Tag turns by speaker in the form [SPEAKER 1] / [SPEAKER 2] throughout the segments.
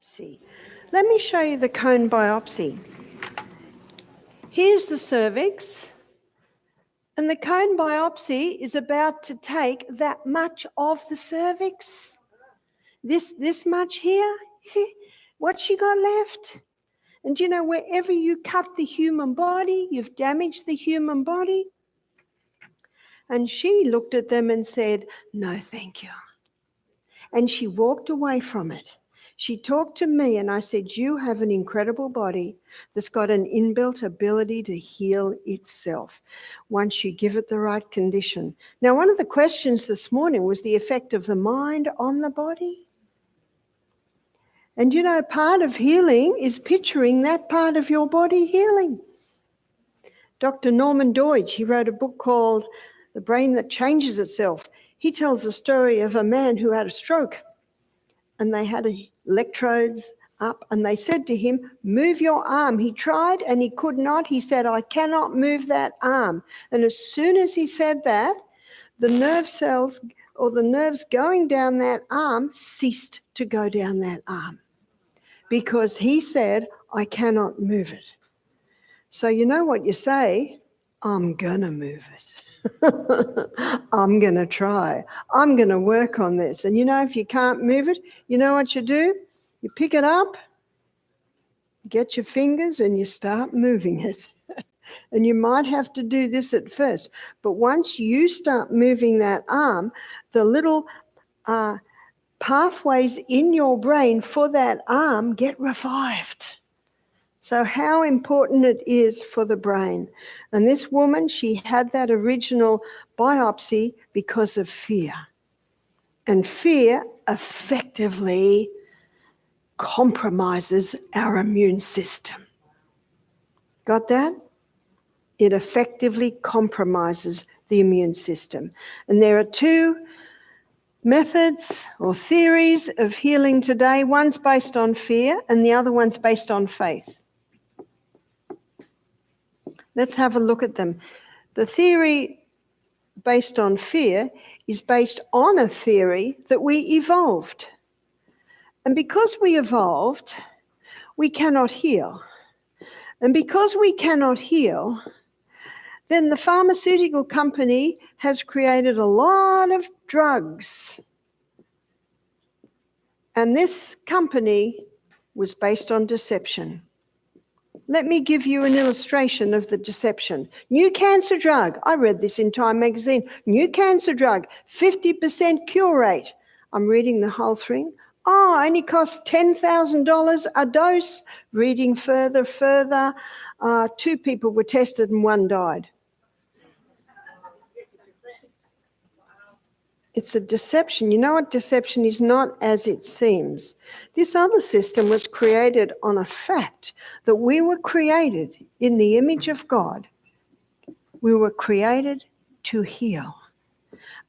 [SPEAKER 1] biopsy. Let me show you the cone biopsy. Here's the cervix, and the cone biopsy is about to take that much of the cervix. This much here, what's she got left? And you know, wherever you cut the human body, you've damaged the human body. And she looked at them and said, "No, thank you." And she walked away from it. She talked to me and I said, "You have an incredible body that's got an inbuilt ability to heal itself once you give it the right condition." Now, one of the questions this morning was the effect of the mind on the body. And you know, part of healing is picturing that part of your body healing. Dr. Norman Doidge, he wrote a book called The Brain That Changes Itself. He tells the story of a man who had a stroke, and they had electrodes up and they said to him, "Move your arm." He tried and he could not. He said, "I cannot move that arm." And as soon as he said that, the nerve cells or the nerves going down that arm ceased to go down that arm because he said, "I cannot move it." So you know what you say? "I'm gonna move it." I'm going to try. I'm going to work on this. And you know, if you can't move it, you know what you do? You pick it up, get your fingers, and you start moving it. And you might have to do this at first. But once you start moving that arm, the little pathways in your brain for that arm get revived. So how important it is for the brain. And this woman, she had that original biopsy because of fear. And fear effectively compromises our immune system. Got that? It effectively compromises the immune system. And there are two methods or theories of healing today. One's based on fear and the other one's based on faith. Let's have a look at them. The theory based on fear is based on a theory that we evolved. And because we evolved, we cannot heal. And because we cannot heal, then the pharmaceutical company has created a lot of drugs. And this company was based on deception. Let me give you an illustration of the deception. New cancer drug. I read this in Time magazine. New cancer drug, 50% cure rate. I'm reading the whole thing. Oh, only costs $10,000 a dose. Reading further. 2 people were tested and 1 died. It's a deception. You know what deception is? Not as it seems. This other system was created on a fact that we were created in the image of God. We were created to heal.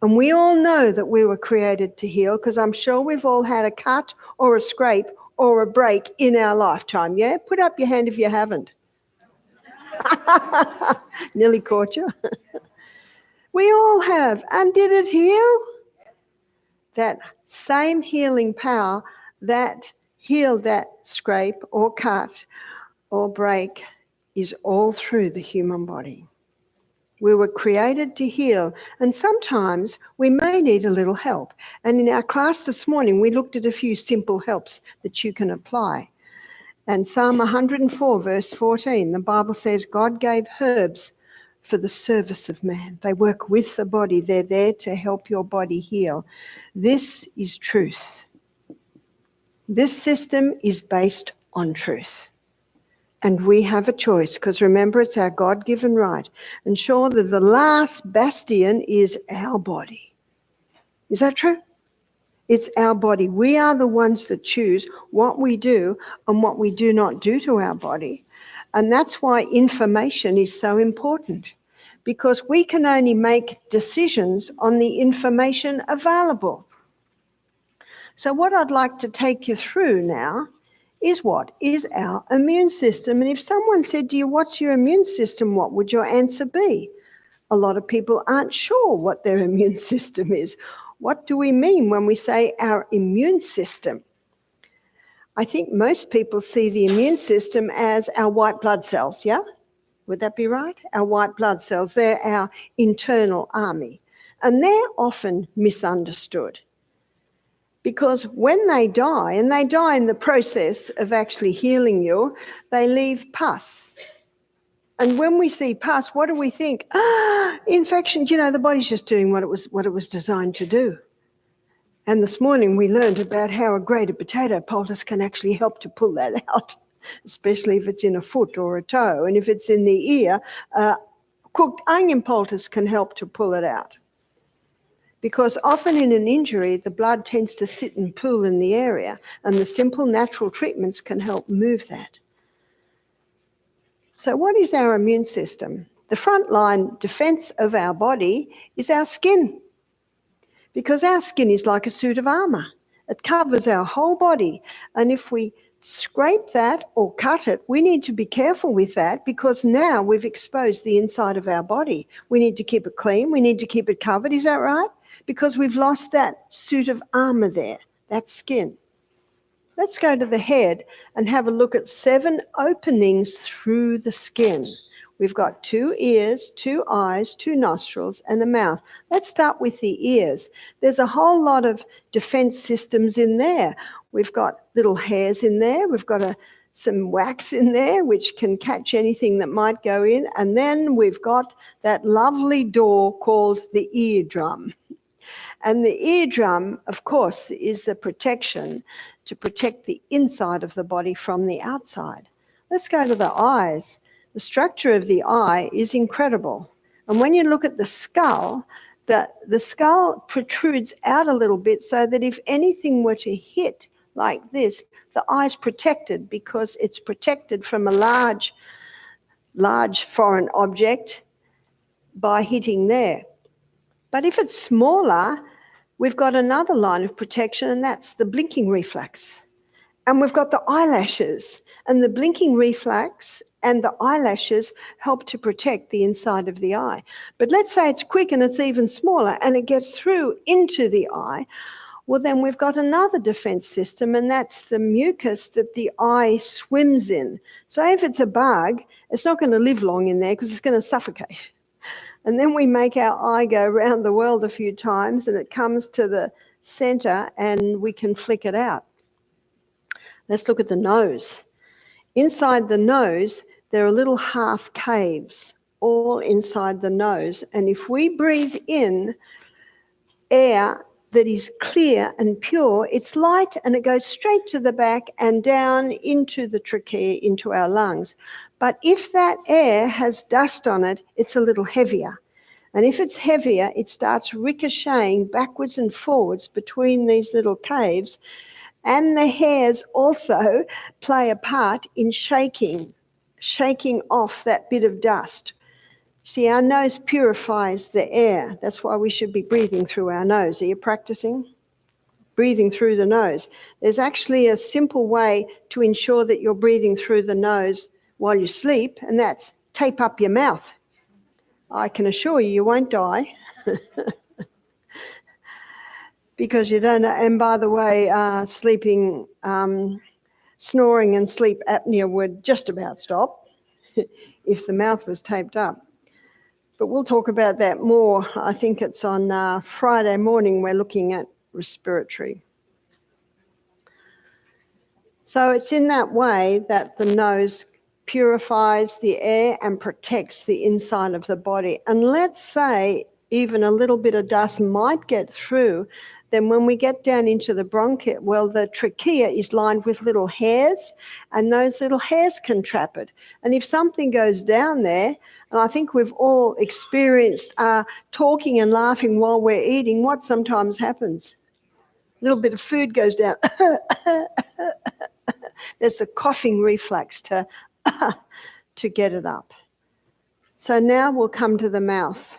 [SPEAKER 1] And we all know that we were created to heal because I'm sure we've all had a cut or a scrape or a break in our lifetime. Yeah? Put up your hand if you haven't. Nearly caught you. We all have. And did it heal? That same healing power that healed that scrape or cut or break is all through the human body. We were created to heal, and sometimes we may need a little help. And in our class this morning, we looked at a few simple helps that you can apply. And Psalm 104, verse 14, the Bible says, God gave herbs for the service of man. They work with the body. They're there to help your body heal. This is truth. This system is based on truth. And we have a choice because remember, it's our God-given right. And sure that the last bastion is our body. Is that true? It's our body. We are the ones that choose what we do and what we do not do to our body. And that's why information is so important, because we can only make decisions on the information available. So what I'd like to take you through now is what is our immune system. And if someone said to you, what's your immune system, what would your answer be? A lot of people aren't sure what their immune system is. What do we mean when we say our immune system? I think most people see the immune system as our white blood cells, yeah? Would that be right? Our white blood cells, they're our internal army. And they're often misunderstood. Because when they die, and they die in the process of actually healing you, they leave pus. And when we see pus, what do we think? Infection, the body's just doing what it was designed to do. And this morning we learned about how a grated potato poultice can actually help to pull that out, especially if it's in a foot or a toe. And if it's in the ear, cooked onion poultice can help to pull it out. Because often in an injury, the blood tends to sit and pool in the area, and the simple natural treatments can help move that. So what is our immune system? The frontline defense of our body is our skin, because our skin is like a suit of armor. It covers our whole body, and if we scrape that or cut it, we need to be careful with that, because now we've exposed the inside of our body. We need to keep it clean. We need to keep it covered. Is that right? Because we've lost that suit of armor there, that skin. Let's go to the head and have a look at 7 openings through the skin. We've got 2 ears, 2 eyes, 2 nostrils, and a mouth. Let's start with the ears. There's a whole lot of defense systems in there. We've got little hairs in there. We've got some wax in there, which can catch anything that might go in. And then we've got that lovely door called the eardrum. And the eardrum, of course, is the protection to protect the inside of the body from the outside. Let's go to the eyes. The structure of the eye is incredible. And when you look at the skull protrudes out a little bit so that if anything were to hit like this, the eye's protected, because it's protected from a large foreign object by hitting there. But if it's smaller, we've got another line of protection, and that's the blinking reflex. And we've got the eyelashes, and the blinking reflex and the eyelashes help to protect the inside of the eye. But let's say it's quick and it's even smaller and it gets through into the eye. Well, then we've got another defense system, and that's the mucus that the eye swims in. So if it's a bug, it's not going to live long in there because it's going to suffocate. And then we make our eye go around the world a few times, and it comes to the center and we can flick it out. Let's look at the nose. Inside the nose, there are little half caves all inside the nose. And if we breathe in air that is clear and pure, it's light and it goes straight to the back and down into the trachea, into our lungs. But if that air has dust on it, it's a little heavier. And if it's heavier, it starts ricocheting backwards and forwards between these little caves. And the hairs also play a part in shaking off that bit of dust. See, our nose purifies the air. That's why we should be breathing through our nose. Are you practicing? Breathing through the nose. There's actually a simple way to ensure that you're breathing through the nose while you sleep, and that's tape up your mouth. I can assure you, you won't die. Because you don't know. And by the way, snoring and sleep apnea would just about stop if the mouth was taped up. But we'll talk about that more. I think it's on Friday morning we're looking at respiratory. So it's in that way that the nose purifies the air and protects the inside of the body. And let's say even a little bit of dust might get through, then when we get down into the bronchi, well, the trachea is lined with little hairs, and those little hairs can trap it. And if something goes down there, and I think we've all experienced talking and laughing while we're eating, what sometimes happens? A little bit of food goes down. There's a coughing reflex to get it up. So now we'll come to the mouth.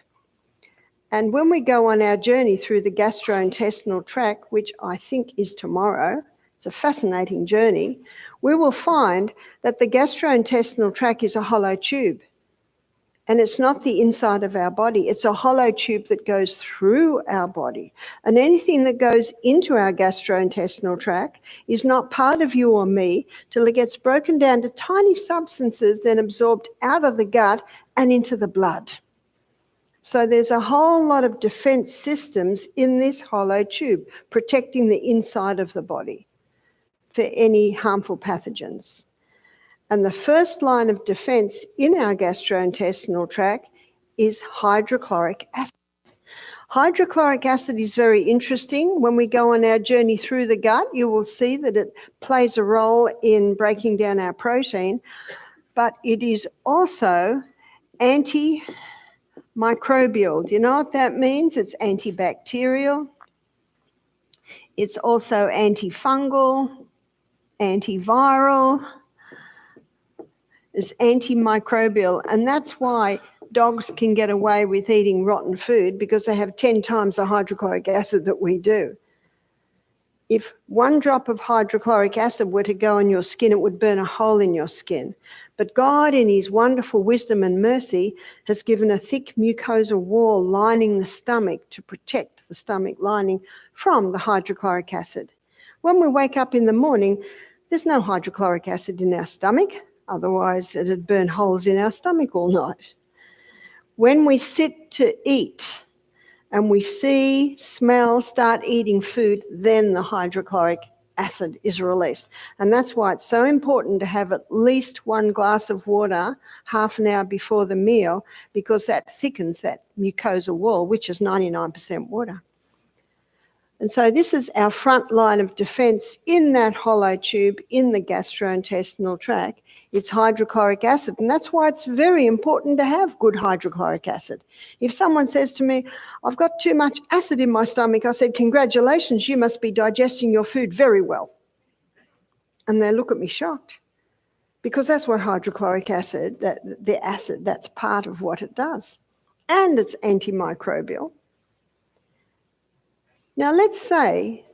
[SPEAKER 1] And when we go on our journey through the gastrointestinal tract, which I think is tomorrow, it's a fascinating journey, we will find that the gastrointestinal tract is a hollow tube. And it's not the inside of our body. It's a hollow tube that goes through our body. And anything that goes into our gastrointestinal tract is not part of you or me till it gets broken down to tiny substances, then absorbed out of the gut and into the blood. So there's a whole lot of defense systems in this hollow tube protecting the inside of the body for any harmful pathogens. And the first line of defense in our gastrointestinal tract is hydrochloric acid. Hydrochloric acid is very interesting. When we go on our journey through the gut, you will see that it plays a role in breaking down our protein, but it is also antimicrobial. Do you know what that means? It's antibacterial. It's also antifungal, antiviral. Is antimicrobial, and that's why dogs can get away with eating rotten food, because they have 10 times the hydrochloric acid that we do. If 1 drop of hydrochloric acid were to go on your skin, it would burn a hole in your skin. But God, in his wonderful wisdom and mercy, has given a thick mucosa wall lining the stomach to protect the stomach lining from the hydrochloric acid. When we wake up in the morning, there's no hydrochloric acid in our stomach. Otherwise, it'd burn holes in our stomach all night. When we sit to eat and we see, smell, start eating food, then the hydrochloric acid is released. And that's why it's so important to have at least 1 glass of water half an hour before the meal, because that thickens that mucosa wall, which is 99% water. And so this is our front line of defense in that hollow tube in the gastrointestinal tract. It's hydrochloric acid, and that's why it's very important to have good hydrochloric acid. If someone says to me, I've got too much acid in my stomach, I said, congratulations, you must be digesting your food very well. And they look at me shocked, because that's what hydrochloric acid, the acid, that's part of what it does. And it's antimicrobial. Now let's say,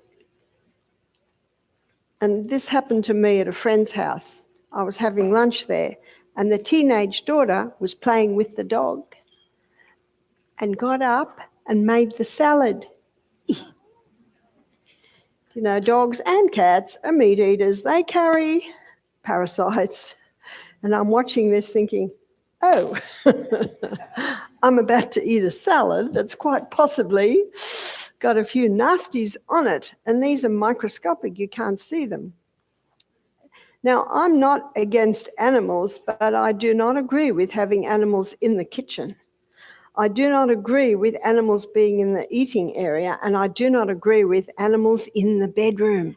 [SPEAKER 1] and this happened to me at a friend's house, I was having lunch there, and the teenage daughter was playing with the dog and got up and made the salad. You know, dogs and cats are meat eaters. They carry parasites. And I'm watching this thinking, oh, I'm about to eat a salad that's quite possibly got a few nasties on it, and these are microscopic, you can't see them. Now, I'm not against animals, but I do not agree with having animals in the kitchen. I do not agree with animals being in the eating area, and I do not agree with animals in the bedroom.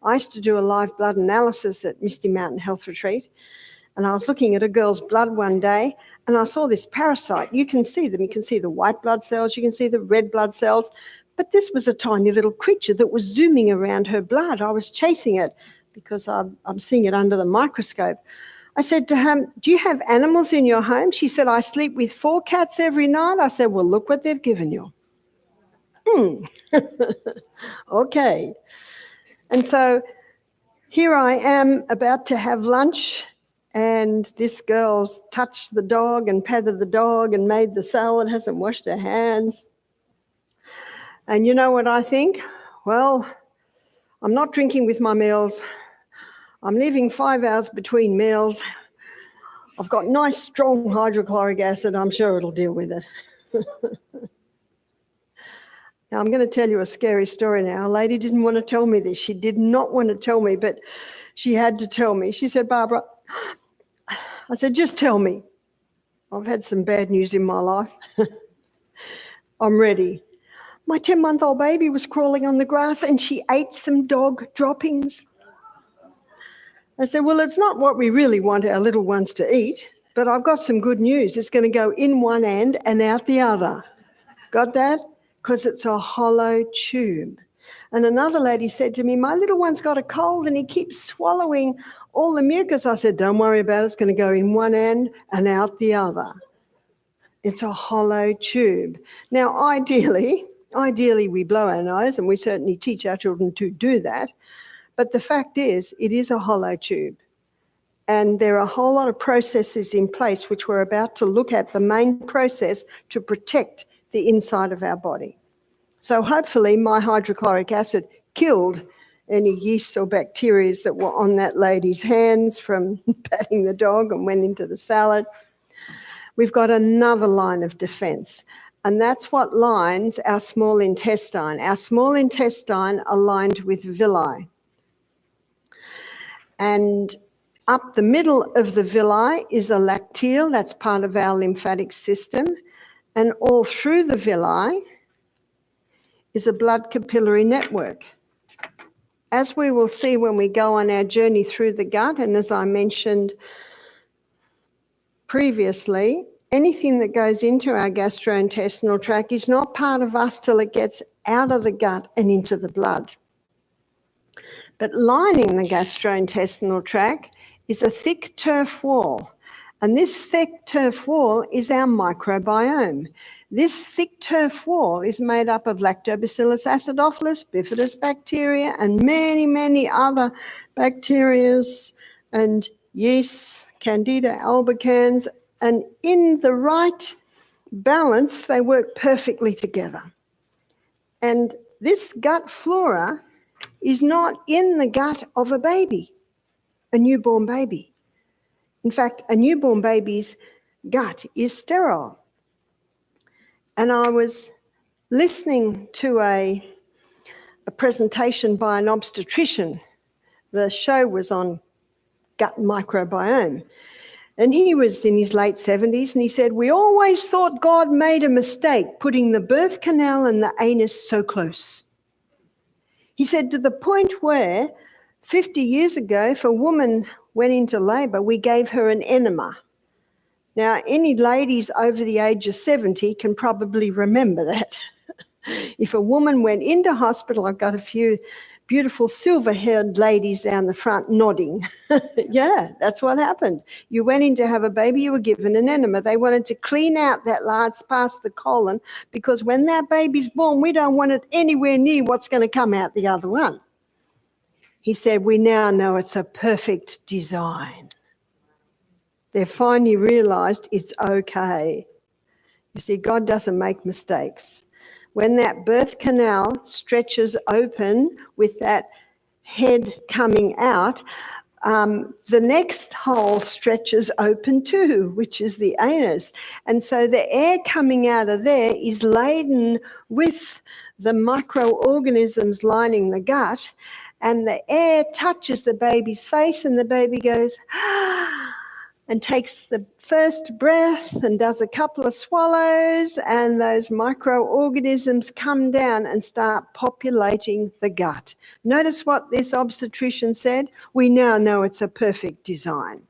[SPEAKER 1] I used to do a live blood analysis at Misty Mountain Health Retreat, and I was looking at a girl's blood one day, and I saw this parasite. You can see them. You can see the white blood cells, you can see the red blood cells, but this was a tiny little creature that was zooming around her blood. I was chasing it, because I'm seeing it under the microscope. I said to her, do you have animals in your home? She said, I sleep with 4 cats every night. I said, well, look what they've given you. Okay. And so here I am about to have lunch, and this girl's touched the dog and patted the dog and made the salad, hasn't washed her hands. And you know what I think? Well, I'm not drinking with my meals. I'm leaving 5 hours between meals. I've got nice, strong hydrochloric acid. I'm sure it'll deal with it. Now, I'm going to tell you a scary story now. A lady didn't want to tell me this. She did not want to tell me, but she had to tell me. She said, Barbara, I said, just tell me. I've had some bad news in my life. I'm ready. My 10-month-old baby was crawling on the grass and she ate some dog droppings. I said, well, it's not what we really want our little ones to eat, but I've got some good news. It's going to go in one end and out the other. Got that? Because it's a hollow tube. And another lady said to me, my little one's got a cold and he keeps swallowing all the mucus. I said, don't worry about it. It's going to go in one end and out the other. It's a hollow tube. Now, ideally we blow our nose, and we certainly teach our children to do that. But the fact is, it is a hollow tube. And there are a whole lot of processes in place which we're about to look at, the main process to protect the inside of our body. So hopefully my hydrochloric acid killed any yeasts or bacteria that were on that lady's hands from patting the dog and went into the salad. We've got another line of defence, and that's what lines our small intestine. Our small intestine aligned with villi. And up the middle of the villi is a lacteal, that's part of our lymphatic system, and all through the villi is a blood capillary network. As we will see when we go on our journey through the gut, and as I mentioned previously, anything that goes into our gastrointestinal tract is not part of us till it gets out of the gut and into the blood. But lining the gastrointestinal tract is a thick turf wall. And this thick turf wall is our microbiome. This thick turf wall is made up of Lactobacillus acidophilus, bifidus bacteria, and many, many other bacteria and yeasts, Candida albicans, and in the right balance, they work perfectly together. And this gut flora is not in the gut of a baby, a newborn baby. In fact, a newborn baby's gut is sterile. And I was listening to a presentation by an obstetrician. The show was on gut microbiome. And he was in his late 70s, and he said, "We always thought God made a mistake putting the birth canal and the anus so close." He said, to the point where 50 years ago, if a woman went into labour, we gave her an enema. Now, any ladies over the age of 70 can probably remember that. If a woman went into hospital, I've got a few beautiful silver-haired ladies down the front nodding. Yeah, that's what happened. You went in to have a baby, you were given an enema. They wanted to clean out that large past the colon because when that baby's born, we don't want it anywhere near what's going to come out the other one. He said, we now know it's a perfect design. They finally realised it's okay. You see, God doesn't make mistakes. When that birth canal stretches open with that head coming out, the next hole stretches open too, which is the anus. And so the air coming out of there is laden with the microorganisms lining the gut, and the air touches the baby's face and the baby goes, and takes the first breath and does a couple of swallows, and those microorganisms come down and start populating the gut. Notice what this obstetrician said. We now know it's a perfect design.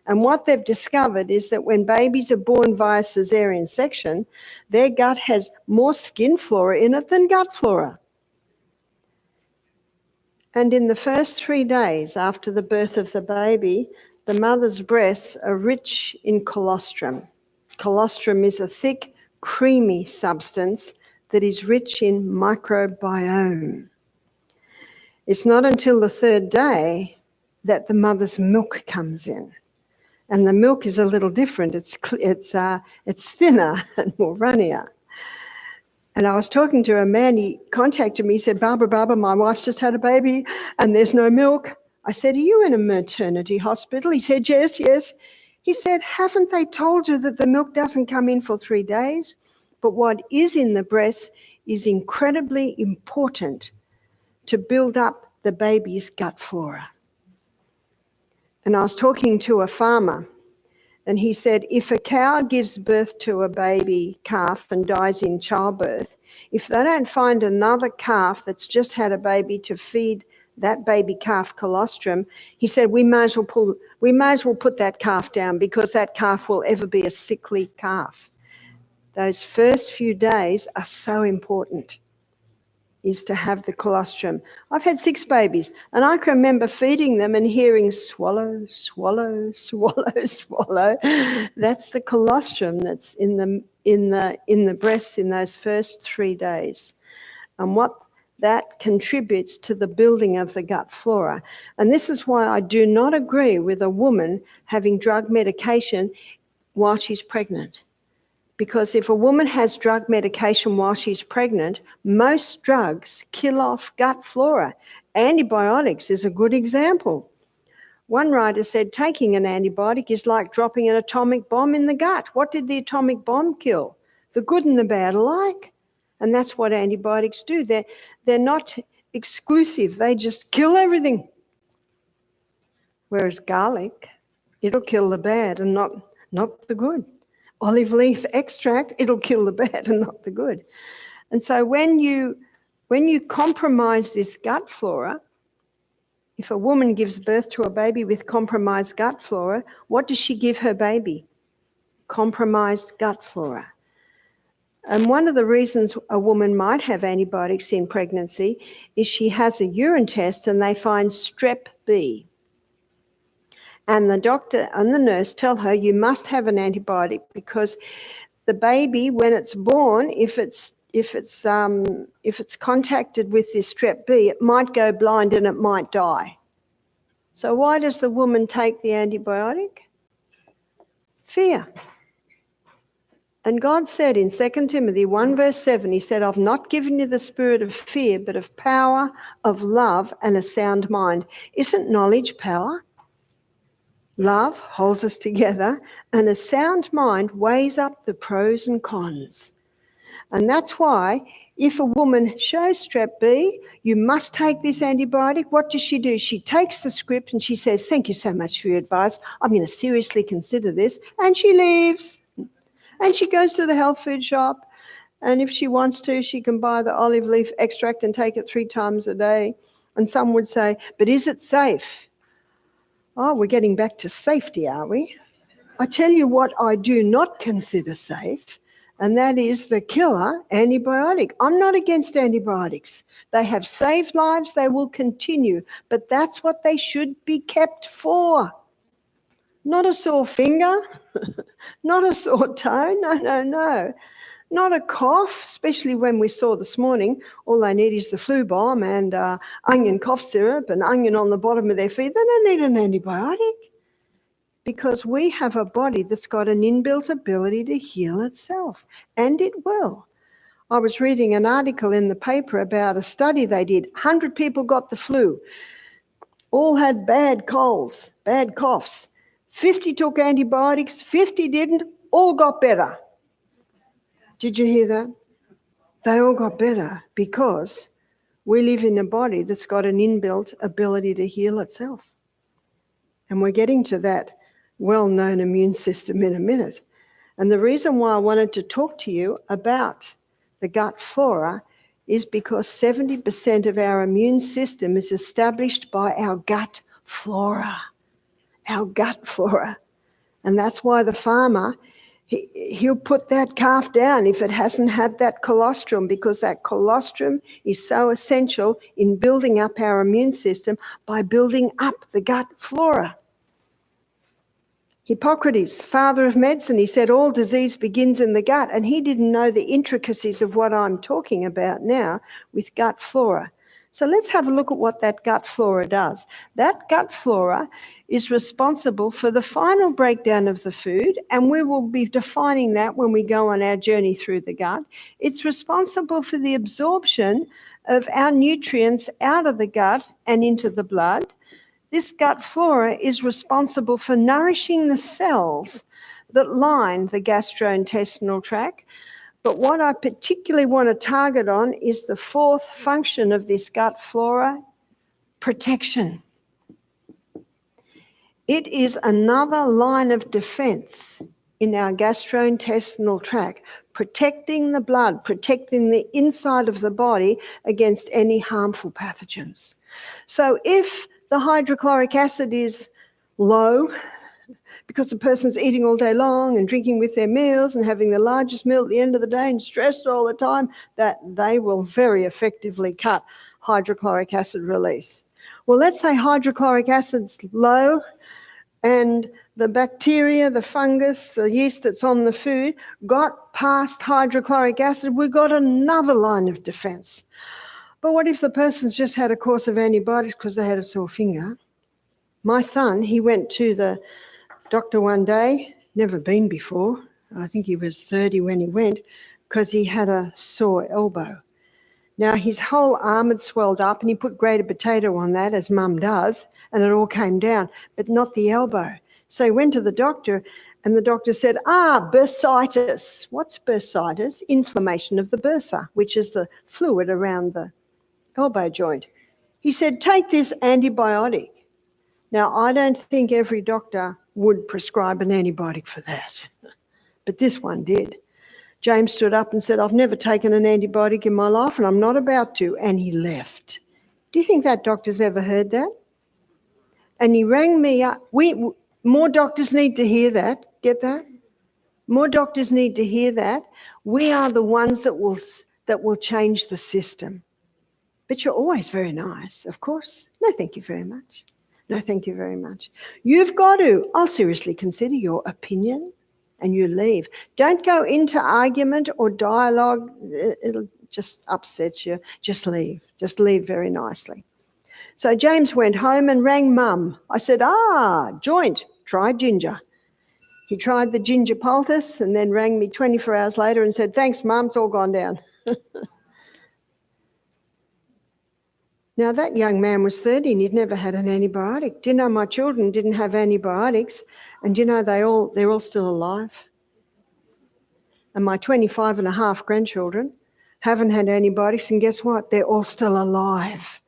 [SPEAKER 1] And what they've discovered is that when babies are born via caesarean section, their gut has more skin flora in it than gut flora. And in the first 3 days after the birth of the baby, the mother's breasts are rich in colostrum. Colostrum is a thick, creamy substance that is rich in microbiome. It's not until the 3rd day that the mother's milk comes in. And the milk is a little different. It's thinner and more runnier. And I was talking to a man, he contacted me, he said, Barbara, my wife's just had a baby and there's no milk. I said, are you in a maternity hospital? He said, yes. He said, haven't they told you that the milk doesn't come in for 3 days? But what is in the breast is incredibly important to build up the baby's gut flora. And I was talking to a farmer, and he said, if a cow gives birth to a baby calf and dies in childbirth, if they don't find another calf that's just had a baby to feed that baby calf colostrum, he said, we may as well put that calf down because that calf will ever be a sickly calf. Those first few days are so important, is to have the colostrum. I've had 6 babies, and I can remember feeding them and hearing swallow, swallow, swallow, swallow. That's the colostrum that's in the breasts in those first 3 days. And what that contributes to the building of the gut flora. And this is why I do not agree with a woman having drug medication while she's pregnant. Because if a woman has drug medication while she's pregnant, most drugs kill off gut flora. Antibiotics is a good example. One writer said taking an antibiotic is like dropping an atomic bomb in the gut. What did the atomic bomb kill? The good and the bad alike. And that's what antibiotics do. They're not exclusive. They just kill everything. Whereas garlic, it'll kill the bad and not the good. Olive leaf extract, it'll kill the bad and not the good. And so when you compromise this gut flora, if a woman gives birth to a baby with compromised gut flora, what does she give her baby? Compromised gut flora. And one of the reasons a woman might have antibiotics in pregnancy is she has a urine test and they find strep B. And the doctor and the nurse tell her you must have an antibiotic because the baby, when it's born, if it's contacted with this strep B, it might go blind and it might die. So why does the woman take the antibiotic? Fear. And God said in 2 Timothy 1 verse 7, he said, I've not given you the spirit of fear, but of power, of love, and a sound mind. Isn't knowledge power? Love holds us together, and a sound mind weighs up the pros and cons. And that's why if a woman shows strep B, you must take this antibiotic. What does she do? She takes the script and she says, thank you so much for your advice. I'm going to seriously consider this. And she leaves. And she goes to the health food shop. And if she wants to, she can buy the olive leaf extract and take it 3 times a day. And some would say, but is it safe? Oh, we're getting back to safety, are we? I tell you what I do not consider safe, and that is the killer antibiotic. I'm not against antibiotics. They have saved lives, they will continue, but that's what they should be kept for. Not a sore finger, not a sore toe, no. Not a cough, especially when we saw this morning, all they need is the flu bomb and onion cough syrup and onion on the bottom of their feet. They don't need an antibiotic because we have a body that's got an inbuilt ability to heal itself, and it will. I was reading an article in the paper about a study they did. 100 people got the flu, all had bad colds, bad coughs. 50 took antibiotics, 50 didn't, all got better. Did you hear that? They all got better because we live in a body that's got an inbuilt ability to heal itself. And we're getting to that well-known immune system in a minute. And the reason why I wanted to talk to you about the gut flora is because 70% of our immune system is established by our gut flora. Our gut flora. And that's why the farmer, he'll put that calf down if it hasn't had that colostrum, because that colostrum is so essential in building up our immune system by building up the gut flora. Hippocrates, father of medicine, he said all disease begins in the gut, and he didn't know the intricacies of what I'm talking about now with gut flora. So let's have a look at what that gut flora does. That gut flora is responsible for the final breakdown of the food, and we will be defining that when we go on our journey through the gut. It's responsible for the absorption of our nutrients out of the gut and into the blood. This gut flora is responsible for nourishing the cells that line the gastrointestinal tract. But what I particularly want to target on is the 4th function of this gut flora, protection. It is another line of defense in our gastrointestinal tract, protecting the blood, protecting the inside of the body against any harmful pathogens. So if the hydrochloric acid is low, because the person's eating all day long and drinking with their meals and having the largest meal at the end of the day and stressed all the time, that they will very effectively cut hydrochloric acid release. Well, let's say hydrochloric acid's low and the bacteria, the fungus, the yeast that's on the food got past hydrochloric acid, we've got another line of defense. But what if the person's just had a course of antibiotics because they had a sore finger? My son, he went to the doctor one day, never been before. I think he was 30 when he went, because he had a sore elbow. Now, his whole arm had swelled up and he put grated potato on that, as Mum does, and it all came down, but not the elbow. So he went to the doctor and the doctor said, bursitis. What's bursitis? Inflammation of the bursa, which is the fluid around the elbow joint. He said, take this antibiotic. Now, I don't think every doctor would prescribe an antibiotic for that, but this one did. James stood up and said, I've never taken an antibiotic in my life and I'm not about to, and he left. Do you think that doctor's ever heard that? And he rang me up. More doctors need to hear that. Get that? More doctors need to hear that. We are the ones that will change the system. But you're always very nice, of course. No, thank you very much. No, thank you very much. You've got to. I'll seriously consider your opinion, and you leave. Don't go into argument or dialogue. It'll just upset you. Just leave. Just leave very nicely. So James went home and rang Mum. I said, joint, try ginger. He tried the ginger poultice and then rang me 24 hours later and said, thanks, Mum, it's all gone down. Now, that young man was 30 and he'd never had an antibiotic. Do you know my children didn't have antibiotics? And do you know they're all still alive? And my 25 and a half grandchildren haven't had antibiotics, and guess what? They're all still alive,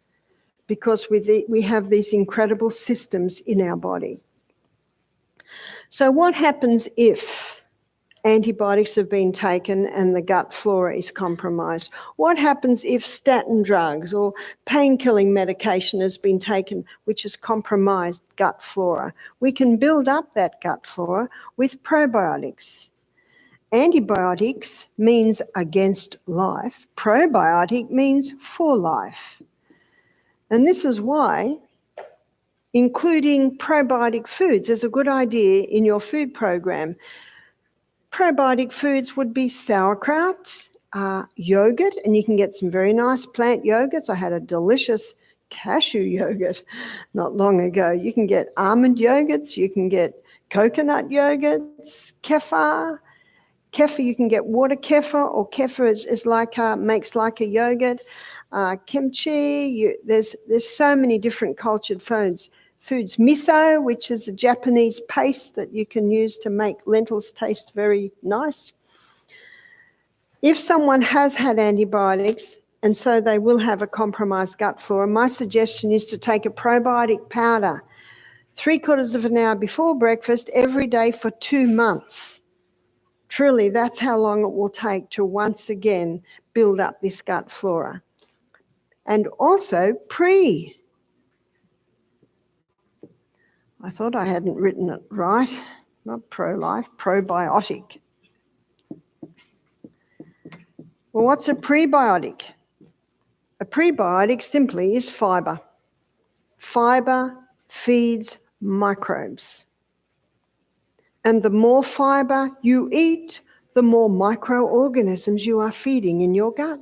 [SPEAKER 1] because we have these incredible systems in our body. So what happens if antibiotics have been taken and the gut flora is compromised? What happens if statin drugs or pain-killing medication has been taken, which has compromised gut flora? We can build up that gut flora with probiotics. Antibiotics means against life. Probiotic means for life. And this is why including probiotic foods is a good idea in your food program. Probiotic foods would be sauerkraut, yogurt, and you can get some very nice plant yogurts. I had a delicious cashew yogurt not long ago. You can get almond yogurts, you can get coconut yogurts, kefir. Kefir, you can get water kefir, or kefir is like makes like a yogurt. Kimchi, there's so many different cultured foods. Miso, which is the Japanese paste that you can use to make lentils taste very nice. If someone has had antibiotics, and so they will have a compromised gut flora, my suggestion is to take a probiotic powder 3/4 of an hour before breakfast every day for 2 months. Truly, that's how long it will take to once again build up this gut flora. And also I thought I hadn't written it right, not pro-life, probiotic. Well, what's a prebiotic? A prebiotic simply is fibre. Fibre feeds microbes. And the more fibre you eat, the more microorganisms you are feeding in your gut.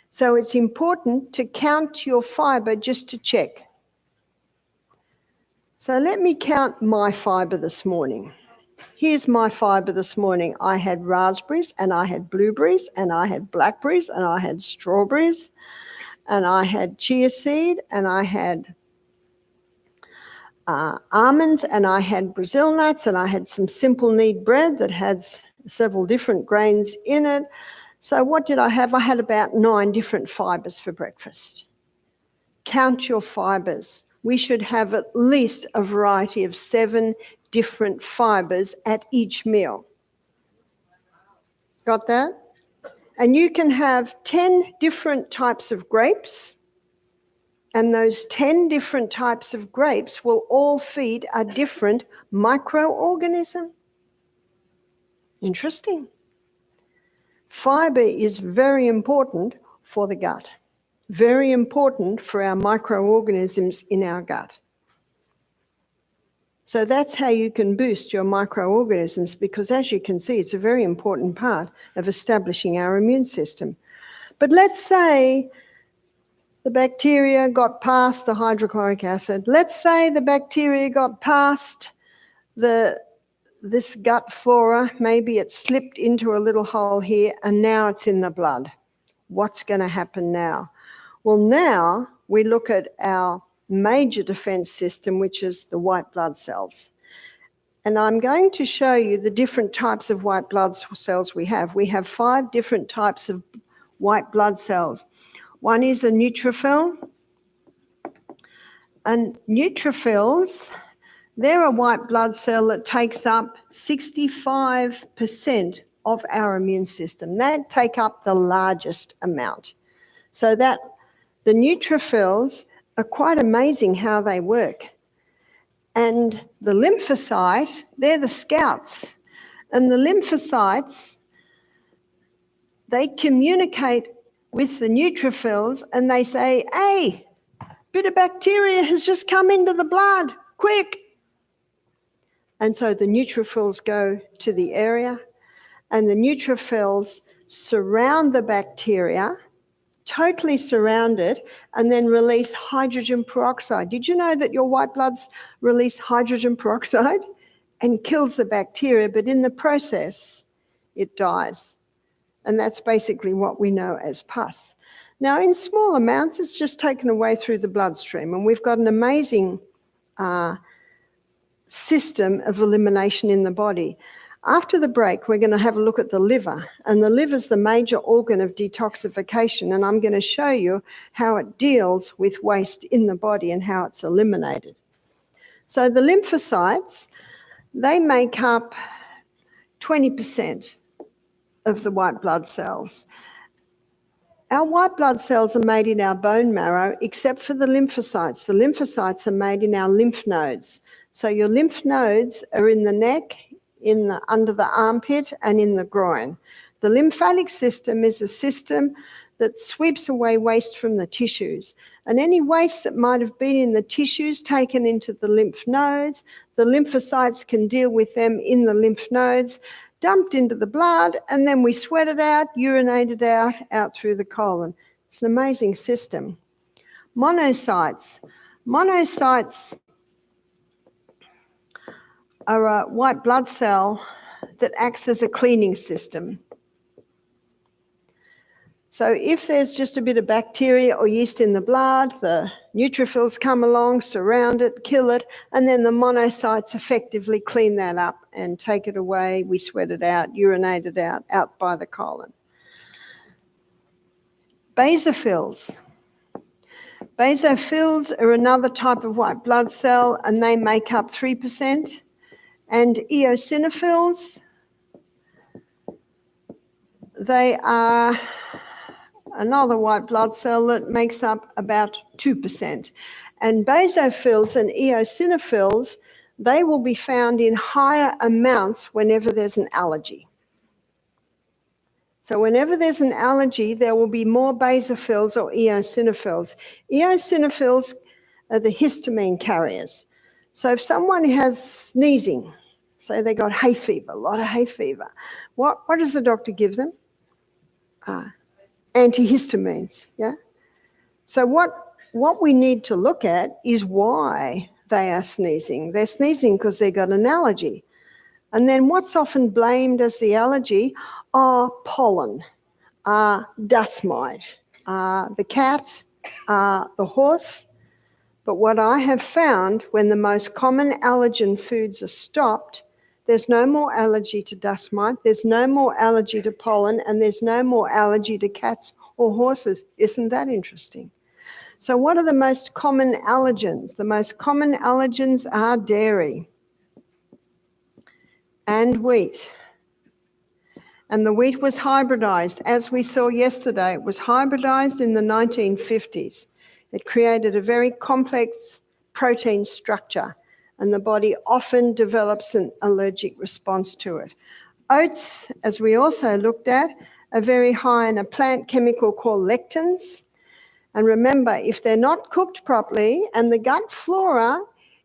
[SPEAKER 1] So it's important to count your fibre just to check. So let me count my fibre this morning. Here's my fibre this morning. I had raspberries, and I had blueberries, and I had blackberries, and I had strawberries, and I had chia seed, and I had almonds, and I had Brazil nuts, and I had some simple knead bread that had several different grains in it. So what did I have? I had about 9 different fibres for breakfast. Count your fibres. We should have at least a variety of 7 different fibres at each meal. Got that? And you can have 10 different types of grapes, and those 10 different types of grapes will all feed a different microorganism. Interesting. Fibre is very important for the gut, very important for our microorganisms in our gut. So that's how you can boost your microorganisms, because as you can see, it's a very important part of establishing our immune system. But let's say the bacteria got past the hydrochloric acid. Let's say the bacteria got past this gut flora. Maybe it slipped into a little hole here and now it's in the blood. What's going to happen now? Well, now we look at our major defense system, which is the white blood cells. And I'm going to show you the different types of white blood cells we have. We have 5 different types of white blood cells. One is a neutrophil. And neutrophils, they're a white blood cell that takes up 65% of our immune system. They take up the largest amount. So that the neutrophils are quite amazing how they work. And the lymphocyte, they're the scouts. And the lymphocytes, they communicate with the neutrophils and they say, hey, a bit of bacteria has just come into the blood, quick. And so the neutrophils go to the area and the neutrophils surround the bacteria, totally surround it, and then release hydrogen peroxide. Did you know that your white bloods release hydrogen peroxide and kills the bacteria, but in the process, it dies. And that's basically what we know as pus. Now, in small amounts, it's just taken away through the bloodstream, and we've got an amazing system of elimination in the body. After the break, we're going to have a look at the liver, and the liver is the major organ of detoxification, and I'm going to show you how it deals with waste in the body and how it's eliminated. So the lymphocytes, they make up 20% of the white blood cells. Our white blood cells are made in our bone marrow, except for the lymphocytes. The lymphocytes are made in our lymph nodes. So your lymph nodes are in the neck, under the armpit, and in the groin. The lymphatic system is a system that sweeps away waste from the tissues. And any waste that might have been in the tissues taken into the lymph nodes, the lymphocytes can deal with them in the lymph nodes, dumped into the blood, and then we sweat it out, urinate it out through the colon. It's an amazing system. Monocytes. Monocytes are a white blood cell that acts as a cleaning system. So if there's just a bit of bacteria or yeast in the blood, the neutrophils come along, surround it, kill it, and then the monocytes effectively clean that up and take it away. We sweat it out, urinate it out by the colon. Basophils. Basophils are another type of white blood cell, and they make up 3%. And eosinophils, they are another white blood cell that makes up about 2%. And basophils and eosinophils, they will be found in higher amounts whenever there's an allergy. So whenever there's an allergy, there will be more basophils or eosinophils. Eosinophils are the histamine carriers. So if someone has sneezing, say they got hay fever, a lot of hay fever, what does the doctor give them? Antihistamines, yeah? So what we need to look at is why they are sneezing. They're sneezing because they've got an allergy. And then what's often blamed as the allergy are pollen, dust mite, the cat, the horse. But what I have found, when the most common allergen foods are stopped, there's no more allergy to dust mite, there's no more allergy to pollen, and there's no more allergy to cats or horses. Isn't that interesting? So what are the most common allergens? The most common allergens are dairy and wheat. And the wheat was hybridized. As we saw yesterday, it was hybridized in the 1950s. It created a very complex protein structure, and the body often develops an allergic response to it. Oats, as we also looked at, are very high in a plant chemical called lectins. And remember, if they're not cooked properly and the gut flora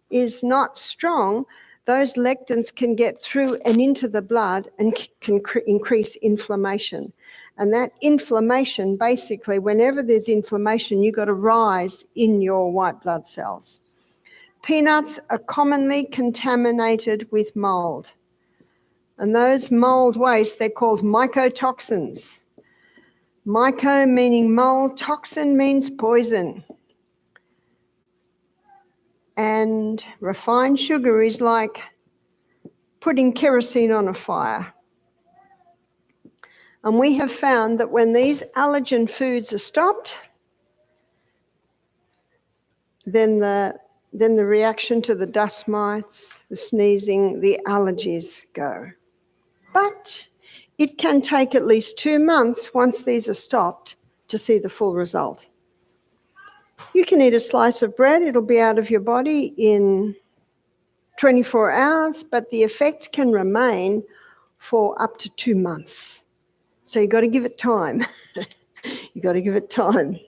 [SPEAKER 1] is not strong, those lectins can get through and into the blood and can increase inflammation. And that inflammation, basically, whenever there's inflammation, you've got a rise in your white blood cells. Peanuts are commonly contaminated with mold. And those mold wastes, they're called mycotoxins. Myco meaning mold, toxin means poison. And refined sugar is like putting kerosene on a fire. And we have found that when these allergen foods are stopped, then the reaction to the dust mites, the sneezing, the allergies go. But it can take at least 2 months once these are stopped to see the full result. You can eat a slice of bread, it'll be out of your body in 24 hours, but the effect can remain for up to 2 months. So you've got to give it time. You've got to give it time.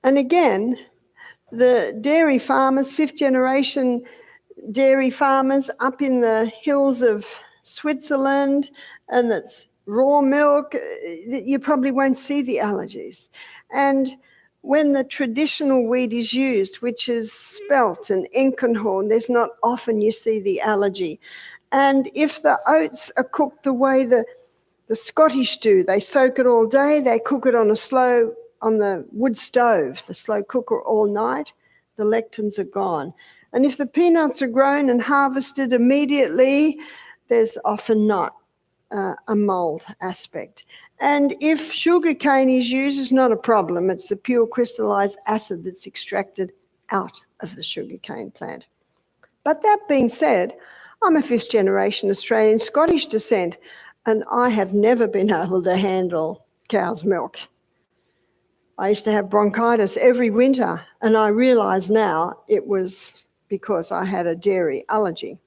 [SPEAKER 1] And again, the dairy farmers, fifth generation dairy farmers up in the hills of Switzerland, and that's raw milk, you probably won't see the allergies. And when the traditional wheat is used, which is spelt and enkenhorn, there's not often you see the allergy. And if the oats are cooked the way the Scottish do, they soak it all day, they cook it on the wood stove, the slow cooker all night, the lectins are gone. And if the peanuts are grown and harvested immediately, there's often not a mold aspect. And if sugar cane is used, it's not a problem. It's the pure crystallized acid that's extracted out of the sugar cane plant. But that being said, I'm a fifth generation Australian Scottish descent, and I have never been able to handle cow's milk. I used to have bronchitis every winter, and I realise now it was because I had a dairy allergy.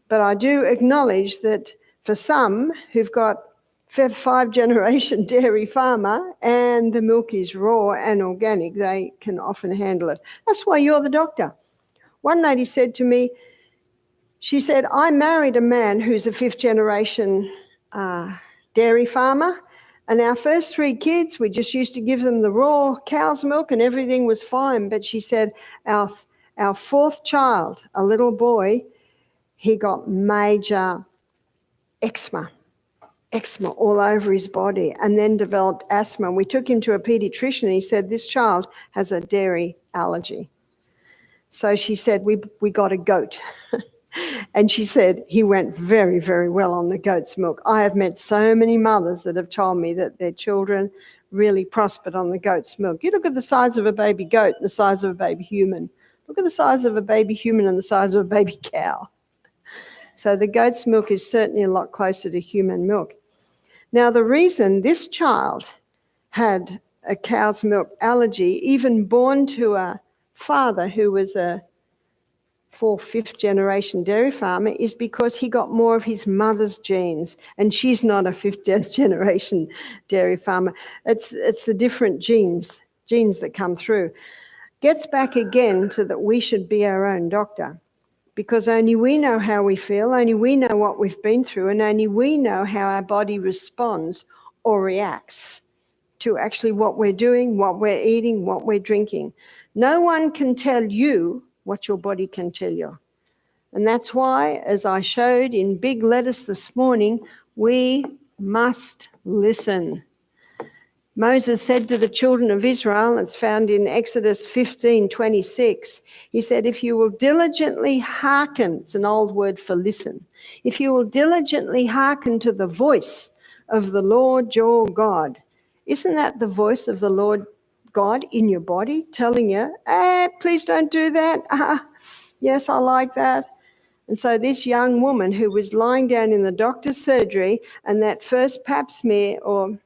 [SPEAKER 1] But I do acknowledge that for some who've got five generation dairy farmer and the milk is raw and organic, they can often handle it. That's why you're the doctor. One lady said to me, she said, I married a man who's a fifth generation dairy farmer, and our first 3 kids, we just used to give them the raw cow's milk and everything was fine. But she said our 4th child, a little boy, he got major eczema all over his body, and then developed asthma. We took him to a paediatrician and he said, this child has a dairy allergy. So she said, we got a goat. And she said he went very, very well on the goat's milk. I have met so many mothers that have told me that their children really prospered on the goat's milk. You look at the size of a baby goat and the size of a baby human. Look at the size of a baby human and the size of a baby cow. So the goat's milk is certainly a lot closer to human milk. Now, the reason this child had a cow's milk allergy, even born to a father who was a 4th, 5th generation dairy farmer, is because he got more of his mother's genes, and she's not a 5th generation dairy farmer. It's the different genes that come through. Gets back again to that we should be our own doctor, because only we know how we feel, only we know what we've been through, and only we know how our body responds or reacts to actually what we're doing, what we're eating, what we're drinking. No one can tell you what your body can tell you. And that's why, as I showed in big letters this morning, we must listen. Moses said to the children of Israel, it's found in Exodus 15:26, he said, if you will diligently hearken, it's an old word for listen, if you will diligently hearken to the voice of the Lord your God, isn't that the voice of the Lord God in your body telling you, please don't do that. Yes, I like that. And so this young woman who was lying down in the doctor's surgery, and that first pap smear or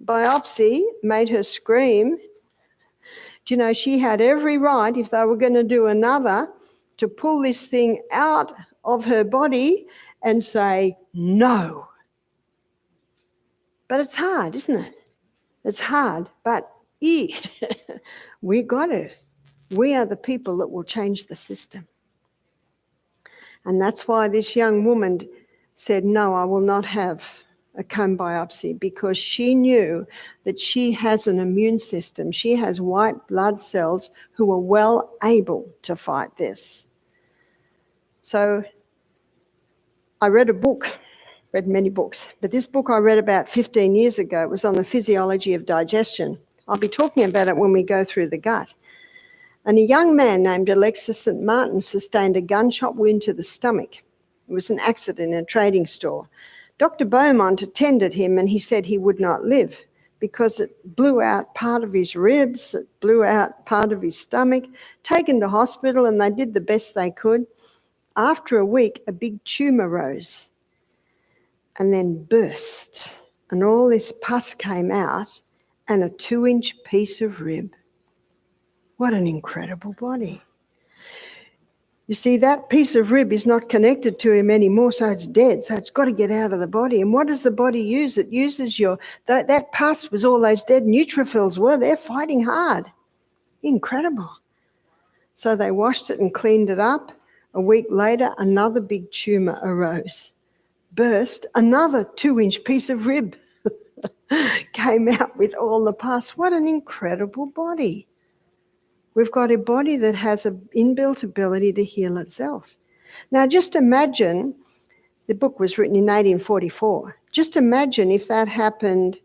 [SPEAKER 1] biopsy made her scream. Do you know, she had every right, if they were going to do another, to pull this thing out of her body and say no. But it's hard, isn't it? It's hard, but we got it. We are the people that will change the system. And that's why this young woman said, no, I will not have a cone biopsy because she knew that she has an immune system. She has white blood cells who are well able to fight this. So I read a book, read many books, but this book I read about 15 years ago, it was on the physiology of digestion. I'll be talking about it when we go through the gut. And a young man named Alexis St. Martin sustained a gunshot wound to the stomach. It was an accident in a trading store. Dr. Beaumont attended him and he said he would not live because it blew out part of his ribs, it blew out part of his stomach, taken to hospital, and they did the best they could. After a week, a big tumour rose and then burst, and all this pus came out and a 2-inch piece of rib. What an incredible body. You see, that piece of rib is not connected to him anymore, so it's dead, so it's got to get out of the body. And what does the body use? It uses that pus was all those dead neutrophils were. They're fighting hard. Incredible. So they washed it and cleaned it up. A week later, another big tumour arose. Burst, another 2-inch piece of rib came out with all the pus. What an incredible body. We've got a body that has an inbuilt ability to heal itself. Now, just imagine, the book was written in 1844. Just imagine if that happened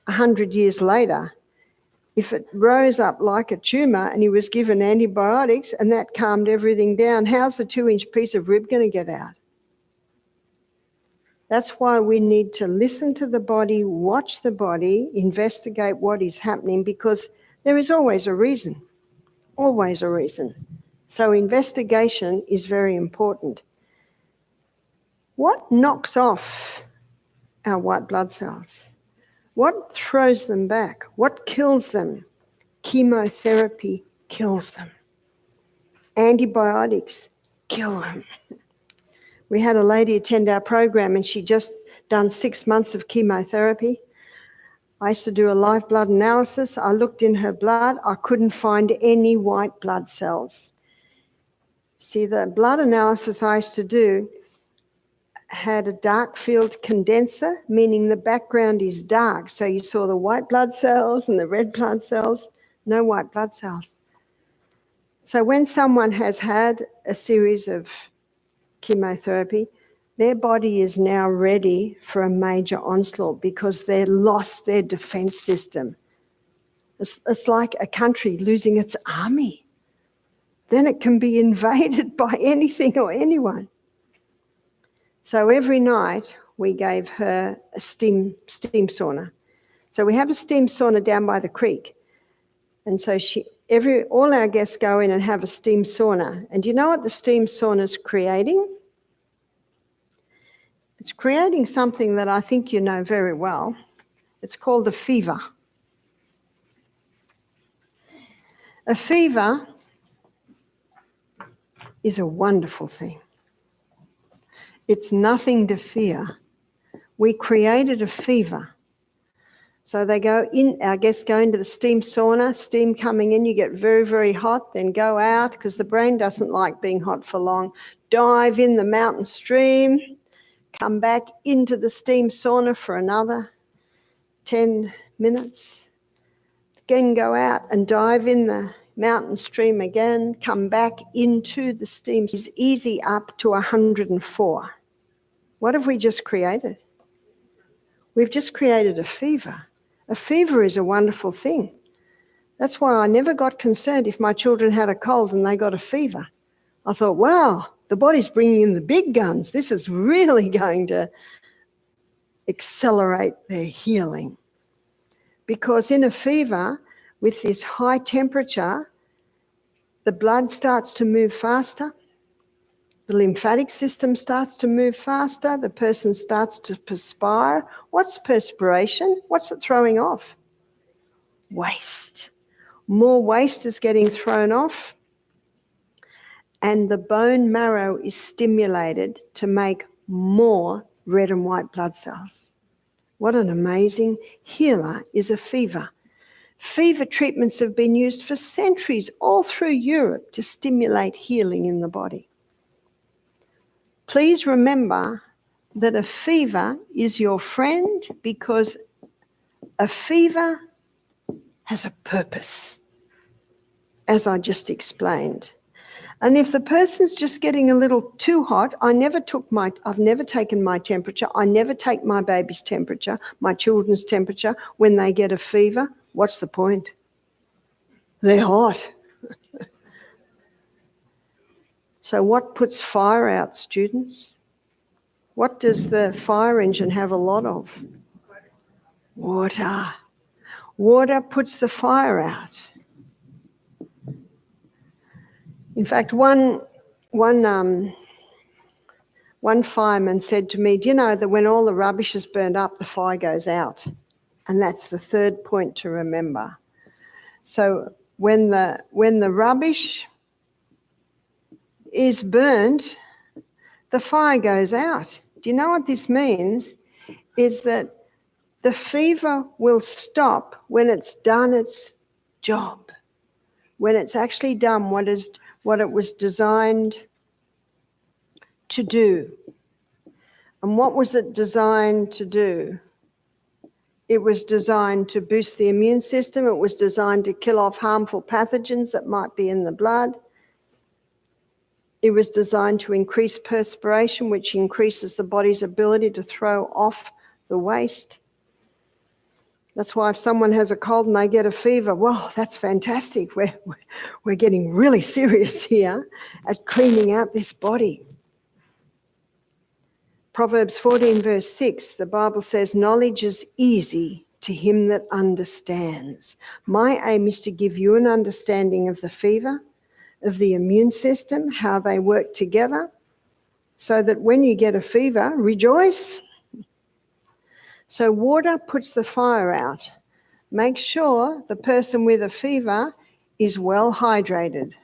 [SPEAKER 1] 100 years later, if it rose up like a tumour and he was given antibiotics and that calmed everything down, how's the 2-inch piece of rib going to get out? That's why we need to listen to the body, watch the body, investigate what is happening, because there is always a reason. Always a reason. So investigation is very important. What knocks off our white blood cells? What throws them back? What kills them? Chemotherapy kills them. Antibiotics kill them. We had a lady attend our program and she'd just done 6 months of chemotherapy. I used to do a live blood analysis. I looked in her blood. I couldn't find any white blood cells. See, the blood analysis I used to do had a dark field condenser, meaning the background is dark. So you saw the white blood cells and the red blood cells, no white blood cells. So when someone has had a series of chemotherapy, their body is now ready for a major onslaught because they've lost their defense system. It's like a country losing its army. Then it can be invaded by anything or anyone. So every night we gave her a steam sauna. So we have a steam sauna down by the creek. And so all our guests go in and have a steam sauna. And do you know what the steam sauna is creating? It's creating something that I think you know very well. It's called a fever. A fever is a wonderful thing. It's nothing to fear. We created a fever. So they go in, our guests go into the steam sauna, steam coming in, you get very, very hot, then go out because the brain doesn't like being hot for long. Dive in the mountain stream, come back into the steam sauna for another 10 minutes. Again, go out and dive in the mountain stream again, come back into the steam. It's easy up to 104. What have we just created? We've just created a fever. A fever is a wonderful thing. That's why I never got concerned if my children had a cold and they got a fever. I thought, wow, the body's bringing in the big guns. This is really going to accelerate their healing. Because in a fever, with this high temperature, the blood starts to move faster. The lymphatic system starts to move faster. The person starts to perspire. What's perspiration? What's it throwing off? Waste. More waste is getting thrown off. And the bone marrow is stimulated to make more red and white blood cells. What an amazing healer is a fever. Fever treatments have been used for centuries all through Europe to stimulate healing in the body. Please remember that a fever is your friend because a fever has a purpose, as I just explained. And if the person's just getting a little too hot, I've never taken my temperature. I never take my baby's temperature, my children's temperature when they get a fever. What's the point? They're hot. So what puts fire out, students? What does the fire engine have a lot of? Water. Water puts the fire out. In fact, one fireman said to me, do you know that when all the rubbish is burned up, the fire goes out? And that's the third point to remember. So when the rubbish is burnt, the fire goes out. Do you know what this means? Is that the fever will stop when it's done its job, when it's actually done what it was designed to do. And what was it designed to do? It was designed to boost the immune system. It was designed to kill off harmful pathogens that might be in the blood. It was designed to increase perspiration, which increases the body's ability to throw off the waste. That's why if someone has a cold and they get a fever, well, that's fantastic. We're getting really serious here at cleaning out this body. Proverbs 14 verse 6, the Bible says, knowledge is easy to him that understands. My aim is to give you an understanding of the fever, of the immune system, how they work together, so that when you get a fever, rejoice. So water puts the fire out. Make sure the person with a fever is well hydrated.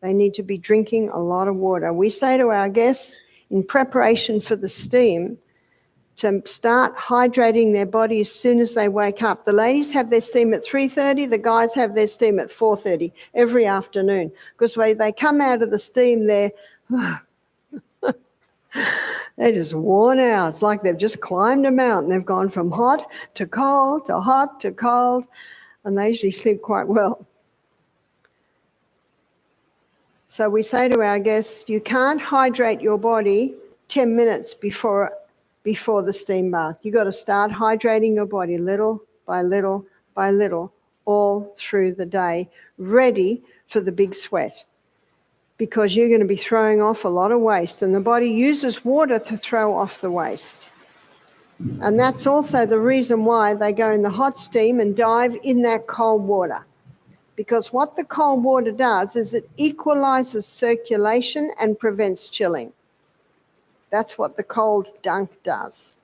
[SPEAKER 1] They need to be drinking a lot of water. We say to our guests, in preparation for the steam, to start hydrating their body as soon as they wake up. The ladies have their steam at 3:30, the guys have their steam at 4:30 every afternoon, because when they come out of the steam, they're just worn out. It's like they've just climbed a mountain. They've gone from hot to cold to hot to cold, and they usually sleep quite well. So we say to our guests, you can't hydrate your body 10 minutes before the steam bath. You've got to start hydrating your body little by little by little all through the day, ready for the big sweat, because you're going to be throwing off a lot of waste, and the body uses water to throw off the waste. And that's also the reason why they go in the hot steam and dive in that cold water. Because what the cold water does is it equalizes circulation and prevents chilling. That's what the cold dunk does.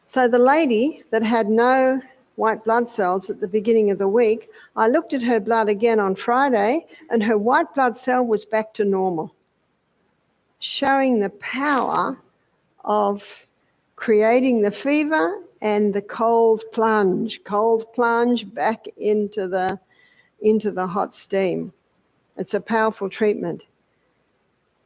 [SPEAKER 1] So the lady that had no white blood cells at the beginning of the week, I looked at her blood again on Friday and her white blood cell was back to normal, showing the power of creating the fever and the cold plunge back into the hot steam. It's a powerful treatment.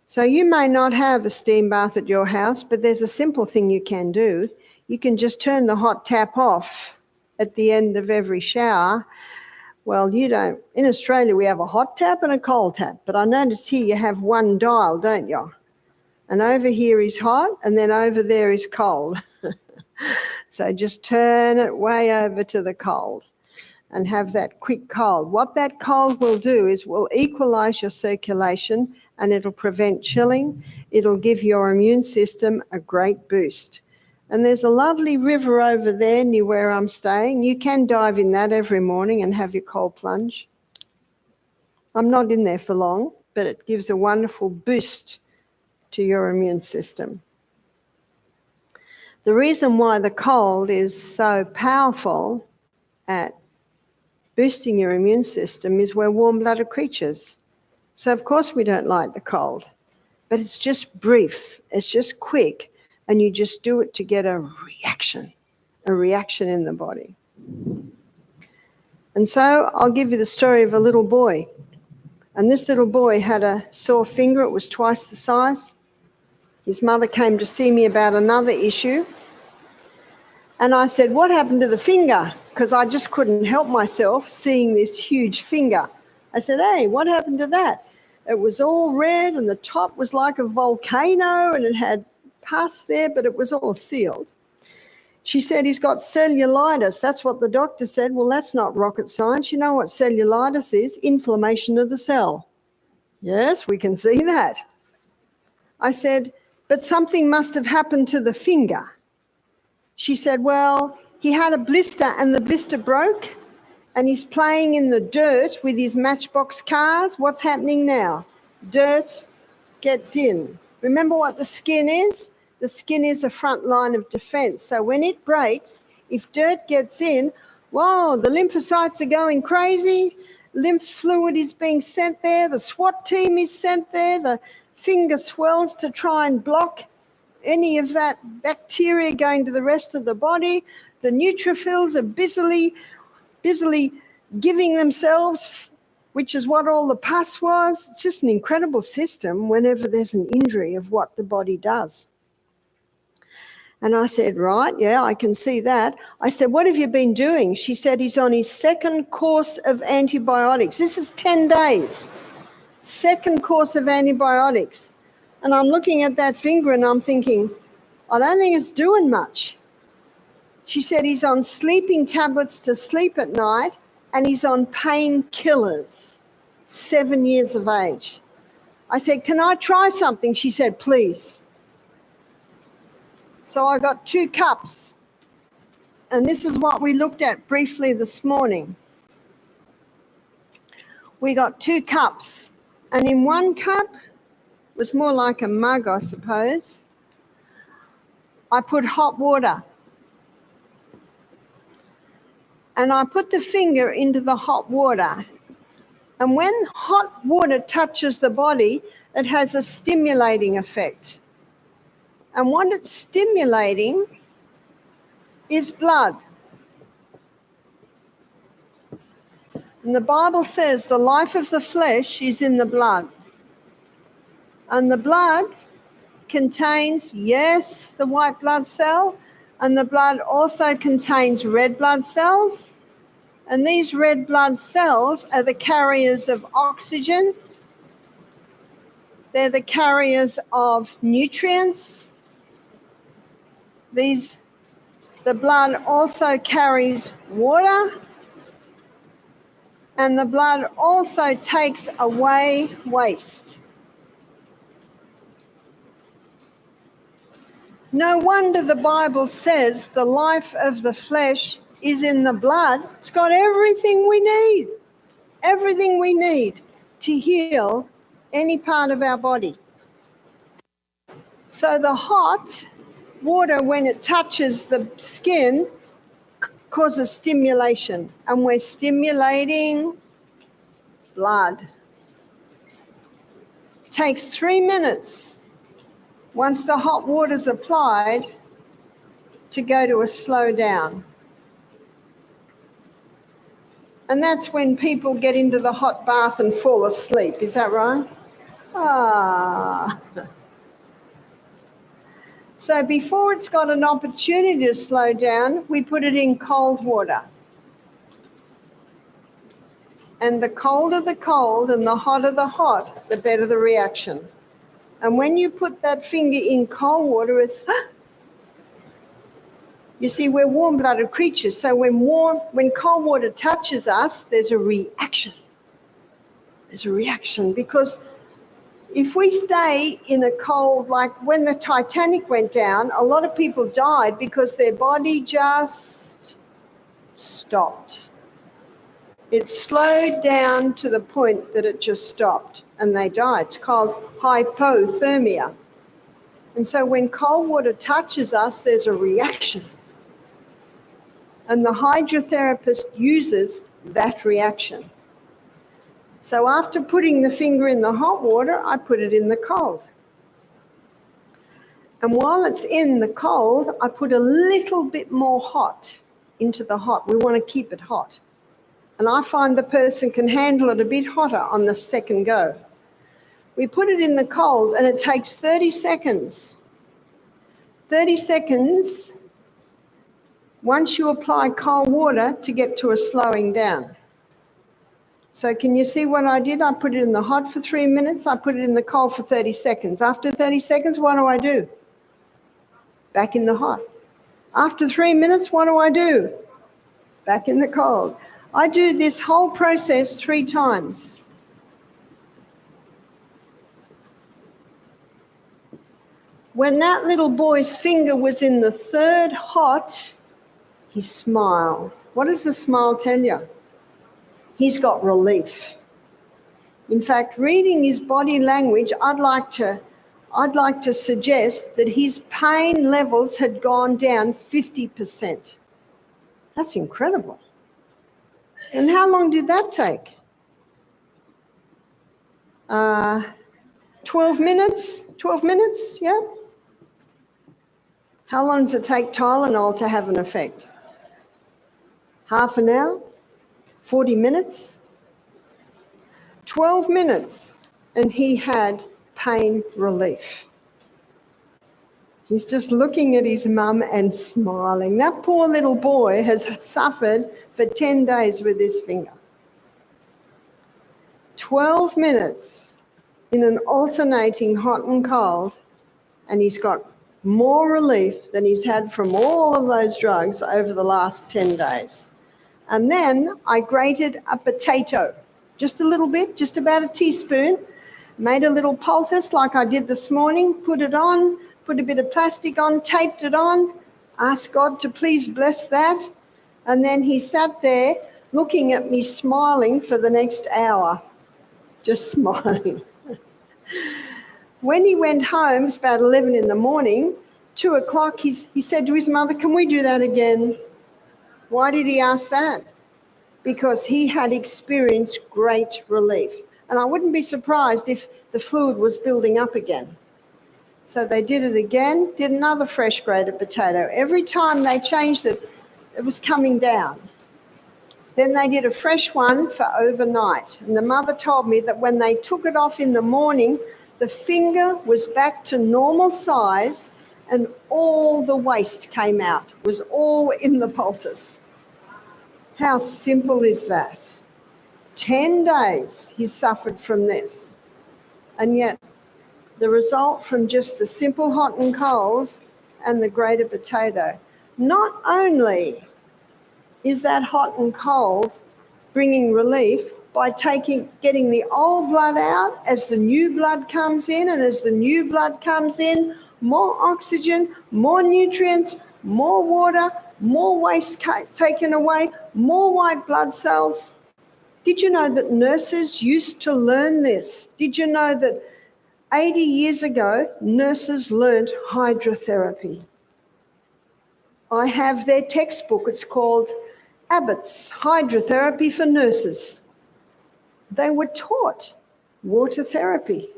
[SPEAKER 1] So you may not have a steam bath at your house, but there's a simple thing you can do. You can just turn the hot tap off at the end of every shower. Well, you don't. In Australia, we have a hot tap and a cold tap, but I notice here you have one dial, don't you? And over here is hot, and then over there is cold. So just turn it way over to the cold and have that quick cold. What that cold will do is will equalize your circulation, and it'll prevent chilling. It'll give your immune system a great boost. And there's a lovely river over there near where I'm staying. You can dive in that every morning and have your cold plunge. I'm not in there for long, but it gives a wonderful boost to your immune system. The reason why the cold is so powerful at boosting your immune system is we're warm-blooded creatures. So of course we don't like the cold, but it's just brief, it's just quick, and you just do it to get a reaction in the body. And so I'll give you the story of a little boy. And this little boy had a sore finger. It was twice the size. His mother came to see me about another issue. And I said, what happened to the finger? Because I just couldn't help myself seeing this huge finger. I said, hey, what happened to that? It was all red and the top was like a volcano and it had pus there, but it was all sealed. She said, he's got cellulitis. That's what the doctor said. Well, that's not rocket science. You know what cellulitis is? Inflammation of the cell. Yes, we can see that. I said, but something must have happened to the finger. She said, well, he had a blister and the blister broke and he's playing in the dirt with his Matchbox cars. What's happening now? Dirt gets in. Remember what the skin is? The skin is a front line of defense. So when it breaks, if dirt gets in, whoa, the lymphocytes are going crazy. Lymph fluid is being sent there. The SWAT team is sent there. The finger swells to try and block any of that bacteria going to the rest of the body. The neutrophils are busily giving themselves, which is what all the pus was. It's just an incredible system whenever there's an injury of what the body does. And I said, right, yeah, I can see that. I said, what have you been doing? She said, he's on his second course of antibiotics. This is 10 days. Second course of antibiotics. And I'm looking at that finger and I'm thinking, I don't think it's doing much. She said he's on sleeping tablets to sleep at night and he's on painkillers, 7 years of age. I said, can I try something? She said, please. So I got 2 cups. And this is what we looked at briefly this morning. We got 2 cups. And in 1 cup, it was more like a mug, I suppose, I put hot water. And I put the finger into the hot water. And when hot water touches the body, it has a stimulating effect. And what it's stimulating is blood. And the Bible says the life of the flesh is in the blood. And the blood contains, yes, the white blood cell, and the blood also contains red blood cells. And these red blood cells are the carriers of oxygen. They're the carriers of nutrients. The blood also carries water. And the blood also takes away waste. No wonder the Bible says the life of the flesh is in the blood. It's got everything we need to heal any part of our body. So the hot water, when it touches the skin, causes stimulation, and we're stimulating blood. It takes 3 minutes once the hot water's applied to go to a slow down. And that's when people get into the hot bath and fall asleep. Is that right? So before it's got an opportunity to slow down, we put it in cold water. And the colder the cold and the hotter the hot, the better the reaction. And when you put that finger in cold water, it's, you see, we're warm-blooded creatures. So when cold water touches us, there's a reaction. There's a reaction because if we stay in a cold, like when the Titanic went down, a lot of people died because their body just stopped. It slowed down to the point that it just stopped and they died. It's called hypothermia. And so when cold water touches us, there's a reaction. And the hydrotherapist uses that reaction. So after putting the finger in the hot water, I put it in the cold. And while it's in the cold, I put a little bit more hot into the hot. We want to keep it hot. And I find the person can handle it a bit hotter on the second go. We put it in the cold and it takes 30 seconds. 30 seconds once you apply cold water to get to a slowing down. So can you see what I did? I put it in the hot for 3 minutes. I put it in the cold for 30 seconds. After 30 seconds, what do? Back in the hot. After 3 minutes, what do? Back in the cold. I do this whole process 3 times. When that little boy's finger was in the 3rd hot, he smiled. What does the smile tell you? He's got relief. In fact, reading his body language, I'd like to suggest that his pain levels had gone down 50%. That's incredible. And how long did that take? 12 minutes? 12 minutes, yeah? How long does it take Tylenol to have an effect? Half an hour? 40 minutes? 12 minutes, and he had pain relief. He's just looking at his mum and smiling. That poor little boy has suffered for 10 days with his finger. 12 minutes in an alternating hot and cold, and he's got more relief than he's had from all of those drugs over the last 10 days. And then I grated a potato, just a little bit, just about a teaspoon, made a little poultice like I did this morning, put it on, put a bit of plastic on, taped it on, asked God to please bless that. And then he sat there looking at me smiling for the next hour, just smiling. When he went home, it's about 11 in the morning, 2 o'clock, he said to his mother, "Can we do that again?" Why did he ask that? Because he had experienced great relief. And I wouldn't be surprised if the fluid was building up again. So they did it again, did another fresh grated potato. Every time they changed it, it was coming down. Then they did a fresh one for overnight. And the mother told me that when they took it off in the morning, the finger was back to normal size and all the waste came out. It was all in the poultice. How simple is that? 10 days he suffered from this. And yet the result from just the simple hot and colds and the grated potato, not only is that hot and cold bringing relief by getting the old blood out as the new blood comes in, and as the new blood comes in, more oxygen, more nutrients, more water, more waste taken away, more white blood cells. Did you know that nurses used to learn this? Did you know that 80 years ago, nurses learned hydrotherapy? I have their textbook. It's called Abbott's Hydrotherapy for Nurses. They were taught water therapy.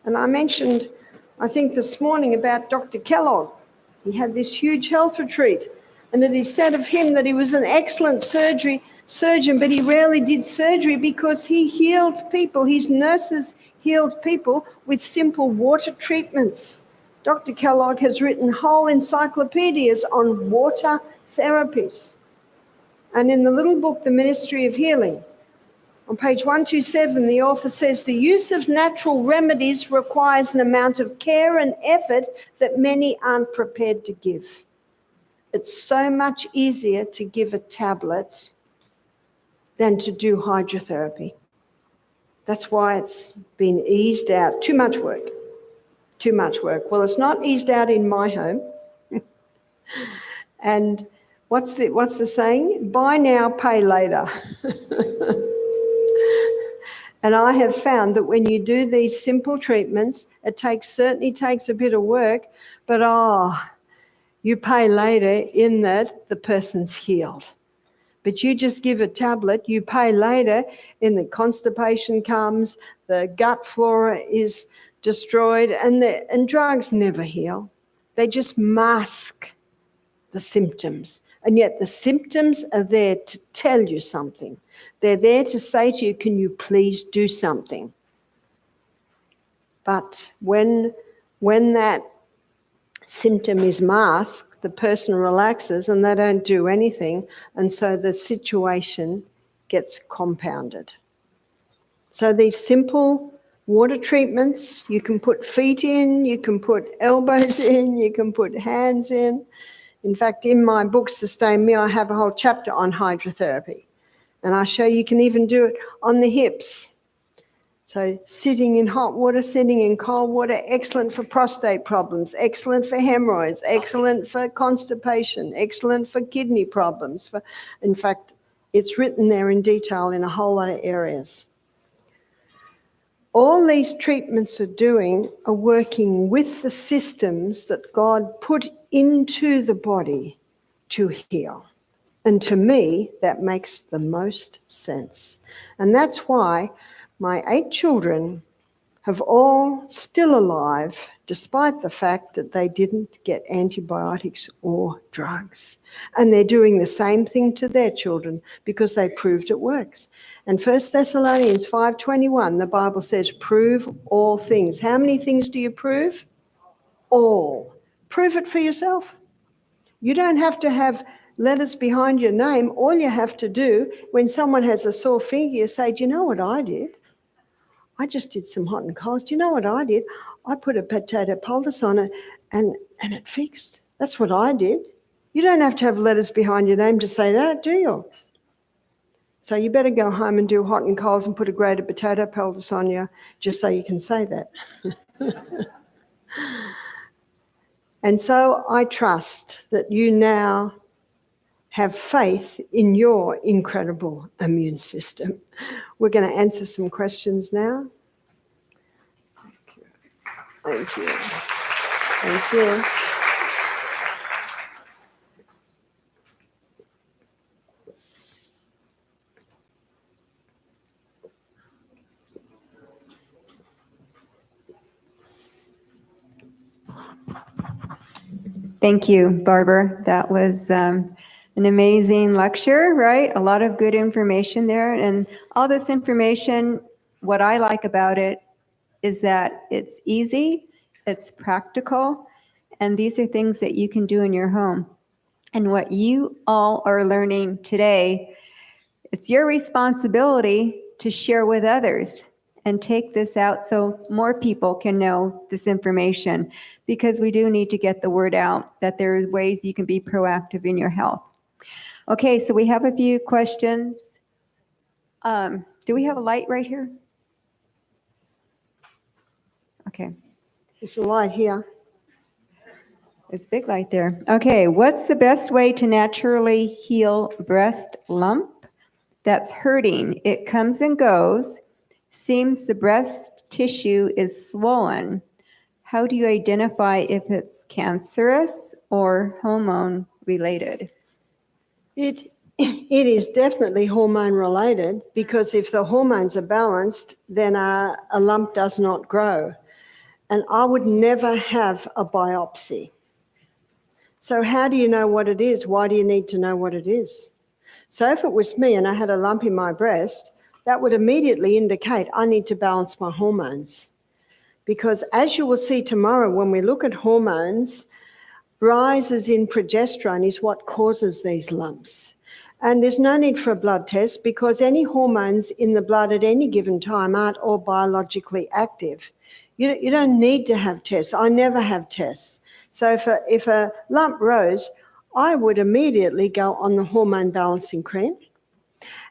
[SPEAKER 1] And I mentioned, I think this morning, about Dr. Kellogg. He had this huge health retreat, and it is said of him that he was an excellent surgeon, but he rarely did surgery because he healed people. His nurses healed people with simple water treatments. Dr. Kellogg has written whole encyclopedias on water therapies. And in the little book, The Ministry of Healing, on page 127, the author says, the use of natural remedies requires an amount of care and effort that many aren't prepared to give. It's so much easier to give a tablet than to do hydrotherapy. That's why it's been eased out. Too much work. Too much work. Well, it's not eased out in my home. And what's the saying? Buy now, pay later. And I have found that when you do these simple treatments, it certainly takes a bit of work, but you pay later in that the person's healed. But you just give a tablet, you pay later in the constipation comes, the gut flora is destroyed, and drugs never heal. They just mask the symptoms. And yet the symptoms are there to tell you something. They're there to say to you, can you please do something? But when that symptom is masked, the person relaxes and they don't do anything, and so the situation gets compounded. So these simple water treatments, you can put feet in, you can put elbows in, you can put hands in. In fact, in my book, Sustain Me, I have a whole chapter on hydrotherapy. And I show you can even do it on the hips. So sitting in hot water, sitting in cold water, excellent for prostate problems, excellent for hemorrhoids, excellent for constipation, excellent for kidney problems. In fact, it's written there in detail in a whole lot of areas. All these treatments are working with the systems that God put into the body to heal. And to me, that makes the most sense. And that's why my 8 children have all still alive, despite the fact that they didn't get antibiotics or drugs. And they're doing the same thing to their children because they proved it works. And 1 Thessalonians 5:21, the Bible says, prove all things. How many things do you prove? All. Prove it for yourself. You don't have to have letters behind your name. All you have to do when someone has a sore finger, you say, do you know what I did? I just did some hot and colds. Do you know what I did? I put a potato poultice on it and it fixed. That's what I did. You don't have to have letters behind your name to say that, do you? So you better go home and do hot and colds and put a grated potato poultice on you just so you can say that. And so I trust that you now have faith in your incredible immune system. We're going to answer some questions now. Thank you. Thank you.
[SPEAKER 2] Thank you, Barbara. That was an amazing lecture, right? A lot of good information there. And all this information, what I like about it is that it's easy, it's practical, and these are things that you can do in your home. And what you all are learning today, it's your responsibility to share with others and take this out so more people can know this information, because we do need to get the word out that there are ways you can be proactive in your health. Okay, so we have a few questions. Do we have a light right here? Okay.
[SPEAKER 1] There's a light here.
[SPEAKER 2] There's a big light there. Okay, what's the best way to naturally heal breast lump that's hurting? It comes and goes. Seems the breast tissue is swollen. How do you identify if it's cancerous or hormone related?
[SPEAKER 1] It is definitely hormone related, because if the hormones are balanced, then a lump does not grow. And I would never have a biopsy. So how do you know what it is? Why do you need to know what it is? So if it was me and I had a lump in my breast, that would immediately indicate I need to balance my hormones. Because as you will see tomorrow when we look at hormones, rises in progesterone is what causes these lumps. And there's no need for a blood test, because any hormones in the blood at any given time aren't all biologically active. You don't need to have tests. I never have tests. So if a lump rose, I would immediately go on the hormone balancing cream,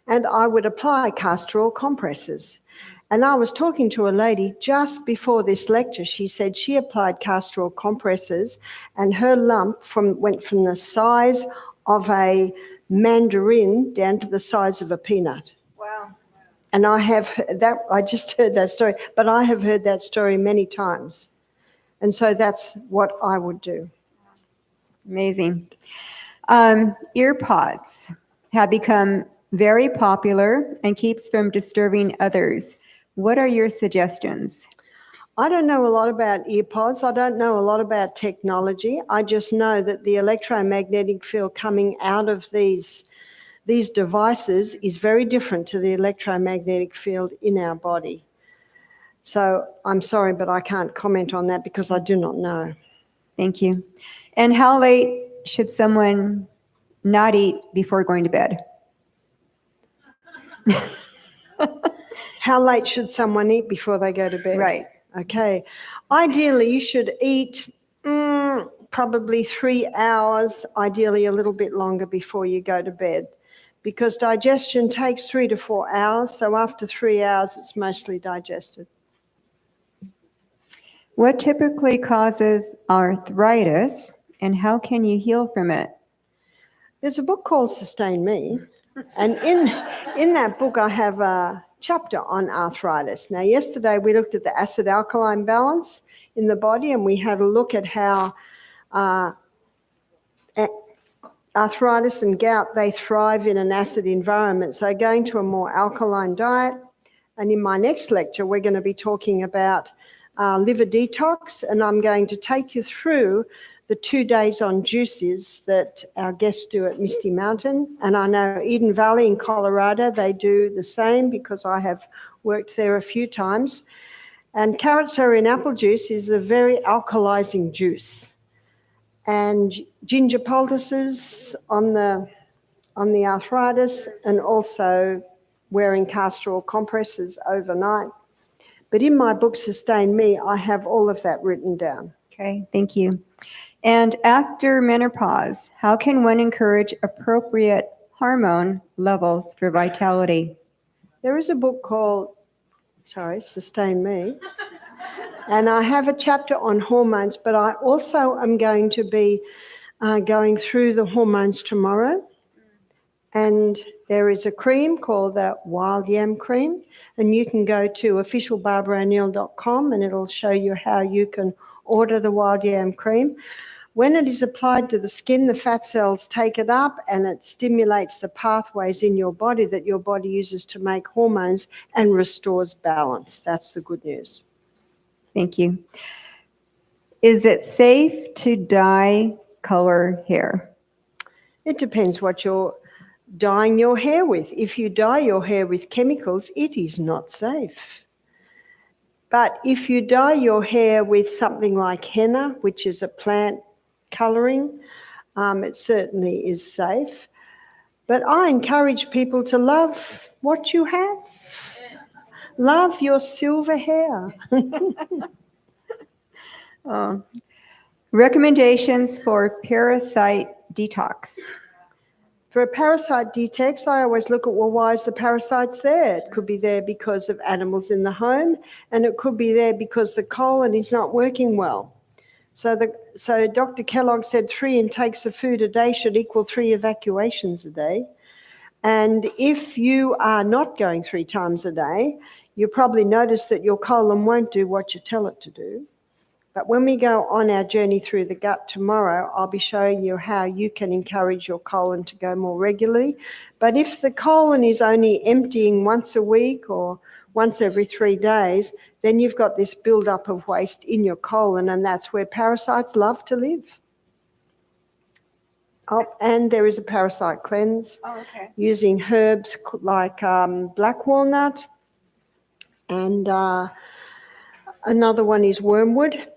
[SPEAKER 1] and I would apply castor oil compresses. And I was talking to a lady just before this lecture. She said she applied castor oil compresses and her lump went from the size of a mandarin down to the size of a peanut.
[SPEAKER 2] Wow.
[SPEAKER 1] And I just heard that story, but I have heard that story many times. And so that's what I would do.
[SPEAKER 2] Amazing. Ear pods have become very popular and keeps from disturbing others. What are your suggestions?
[SPEAKER 1] I don't know a lot about ear pods. I don't know a lot about technology. I just know that the electromagnetic field coming out of these devices is very different to the electromagnetic field in our body. So I'm sorry, but I can't comment on that because I do not know.
[SPEAKER 2] Thank you. And how late should someone not eat before going to bed?
[SPEAKER 1] How late should someone eat before they go to bed?
[SPEAKER 2] Right.
[SPEAKER 1] Okay. Ideally, you should eat probably 3 hours, ideally a little bit longer before you go to bed, because digestion takes 3 to 4 hours. So after 3 hours, it's mostly digested.
[SPEAKER 2] What typically causes arthritis, and how can you heal from it?
[SPEAKER 1] There's a book called Sustain Me, and in that book I have a chapter on arthritis. Now, yesterday we looked at the acid-alkaline balance in the body, and we had a look at how arthritis and gout, they thrive in an acid environment, so going to a more alkaline diet. And in my next lecture, we're going to be talking about liver detox, and I'm going to take you through the 2 days on juices that our guests do at Misty Mountain. And I know Eden Valley in Colorado, they do the same because I have worked there a few times. And carrot, celery, and apple juice is a very alkalizing juice. And ginger poultices on the arthritis, and also wearing castor oil compresses overnight. But in my book, Sustain Me, I have all of that written down.
[SPEAKER 2] Okay, thank you. And after menopause, how can one encourage appropriate hormone levels for vitality?
[SPEAKER 1] There is a book called, Sustain Me. And I have a chapter on hormones, but I also am going to be going through the hormones tomorrow. And there is a cream called the Wild Yam Cream, and you can go to officialbarbaro'Neill.com and it'll show you how you can order the Wild Yam Cream. When it is applied to the skin, the fat cells take it up and it stimulates the pathways in your body that your body uses to make hormones and restores balance. That's the good news.
[SPEAKER 2] Thank you. Is it safe to dye color hair?
[SPEAKER 1] It depends what you're dyeing your hair with. If you dye your hair with chemicals, it is not safe. But if you dye your hair with something like henna, which is a plant colouring, it certainly is safe. But I encourage people to love what you have. Love your silver hair.
[SPEAKER 2] Recommendations for parasite detox.
[SPEAKER 1] For a parasite detox, I always look at, well, why is the parasites there? It could be there because of animals in the home, and it could be there because the colon is not working well. So Dr. Kellogg said 3 intakes of food a day should equal 3 evacuations a day. And if you are not going 3 times a day, you probably notice that your colon won't do what you tell it to do. But when we go on our journey through the gut tomorrow, I'll be showing you how you can encourage your colon to go more regularly. But if the colon is only emptying once a week or once every 3 days, then you've got this build-up of waste in your colon, and that's where parasites love to live. Oh, and there is a parasite cleanse using herbs like black walnut, and another one is wormwood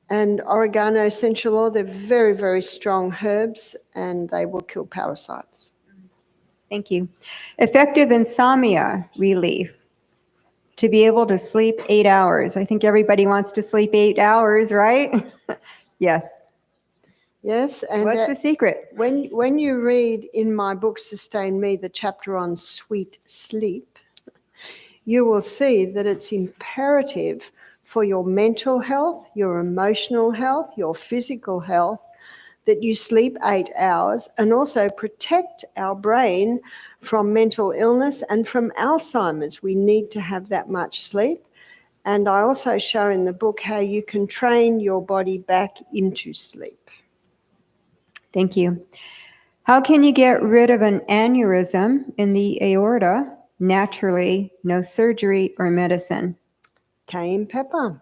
[SPEAKER 1] and oregano essential oil. They're very, very strong herbs, and they will kill parasites.
[SPEAKER 2] Thank you. Effective insomnia relief. To be able to sleep 8 hours. I think everybody wants to sleep 8 hours, right? Yes.
[SPEAKER 1] Yes. And
[SPEAKER 2] what's the secret?
[SPEAKER 1] When you read in my book, Sustain Me, the chapter on sweet sleep, you will see that it's imperative for your mental health, your emotional health, your physical health, that you sleep 8 hours, and also protect our brain from mental illness and from Alzheimer's. We need to have that much sleep. And I also show in the book how you can train your body back into sleep.
[SPEAKER 2] Thank you. How can you get rid of an aneurysm in the aorta naturally, no surgery or medicine?
[SPEAKER 1] Cayenne pepper.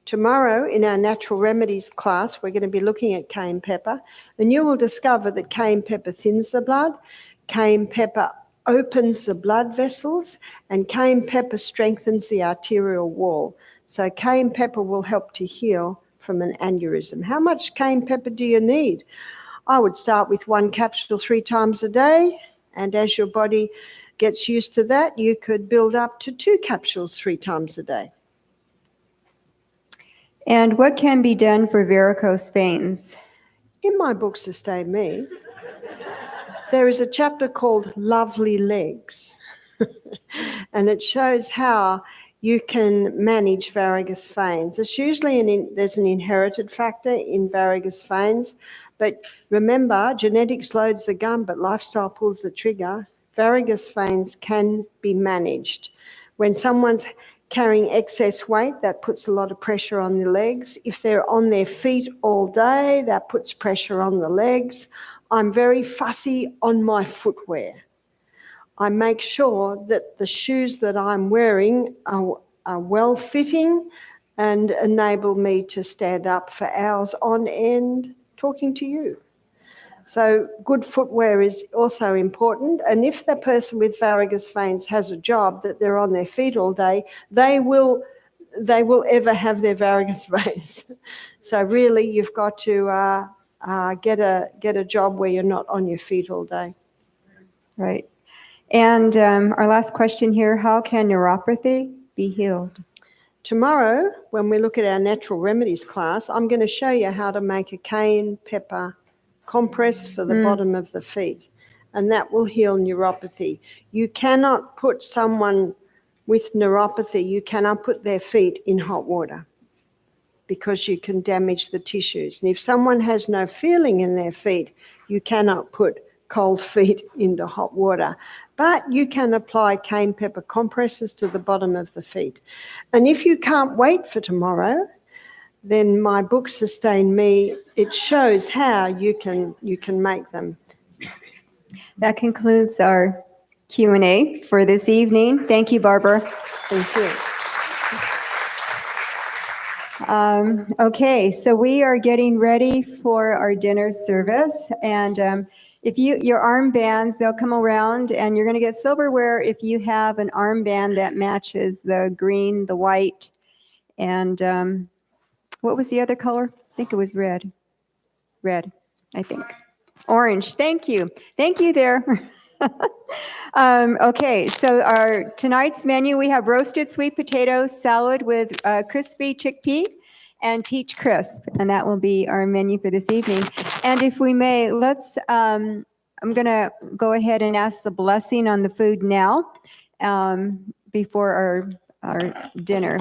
[SPEAKER 1] Tomorrow in our natural remedies class, we're going to be looking at cayenne pepper, and you will discover that cayenne pepper thins the blood, cayenne pepper opens the blood vessels, and cayenne pepper strengthens the arterial wall. So cayenne pepper will help to heal from an aneurysm. How much cayenne pepper do you need? I would start with 1 capsule 3 times a day, and as your body gets used to that, you could build up to 2 capsules 3 times a day.
[SPEAKER 2] And what can be done for varicose veins?
[SPEAKER 1] In my book, Sustain Me, there is a chapter called Lovely Legs, and it shows how you can manage varicose veins. It's usually there's an inherited factor in varicose veins, but remember, genetics loads the gun, but lifestyle pulls the trigger. Varicose veins can be managed. When someone's carrying excess weight, that puts a lot of pressure on the legs. If they're on their feet all day, that puts pressure on the legs. I'm very fussy on my footwear. I make sure that the shoes that I'm wearing are well-fitting and enable me to stand up for hours on end talking to you. So good footwear is also important. And if the person with varicose veins has a job that they're on their feet all day, they will ever have their varicose veins. So really you've got to get a job where you're not on your feet all day.
[SPEAKER 2] Right. And our last question here, how can neuropathy be healed?
[SPEAKER 1] Tomorrow, when we look at our natural remedies class, I'm going to show you how to make a cayenne pepper compress for the bottom of the feet, and that will heal neuropathy. You cannot put someone with neuropathy, you cannot put their feet in hot water because you can damage the tissues. And if someone has no feeling in their feet, you cannot put cold feet into hot water. But you can apply cayenne pepper compresses to the bottom of the feet. And if you can't wait for tomorrow, then my book, Sustain Me, it shows how you can make them.
[SPEAKER 2] That concludes our Q&A for this evening. Thank you, Barbara.
[SPEAKER 1] Thank you.
[SPEAKER 2] Okay, so we are getting ready for our dinner service, and if your armbands, they'll come around, and you're going to get silverware if you have an armband that matches the green, the white, and what was the other color? I think it was red. Red, I think. Orange. Thank you. Thank you there. Okay, so our tonight's menu, we have roasted sweet potato salad with crispy chickpea and peach crisp, and that will be our menu for this evening. And if we may, let's, I'm going to go ahead and ask the blessing on the food now before our dinner.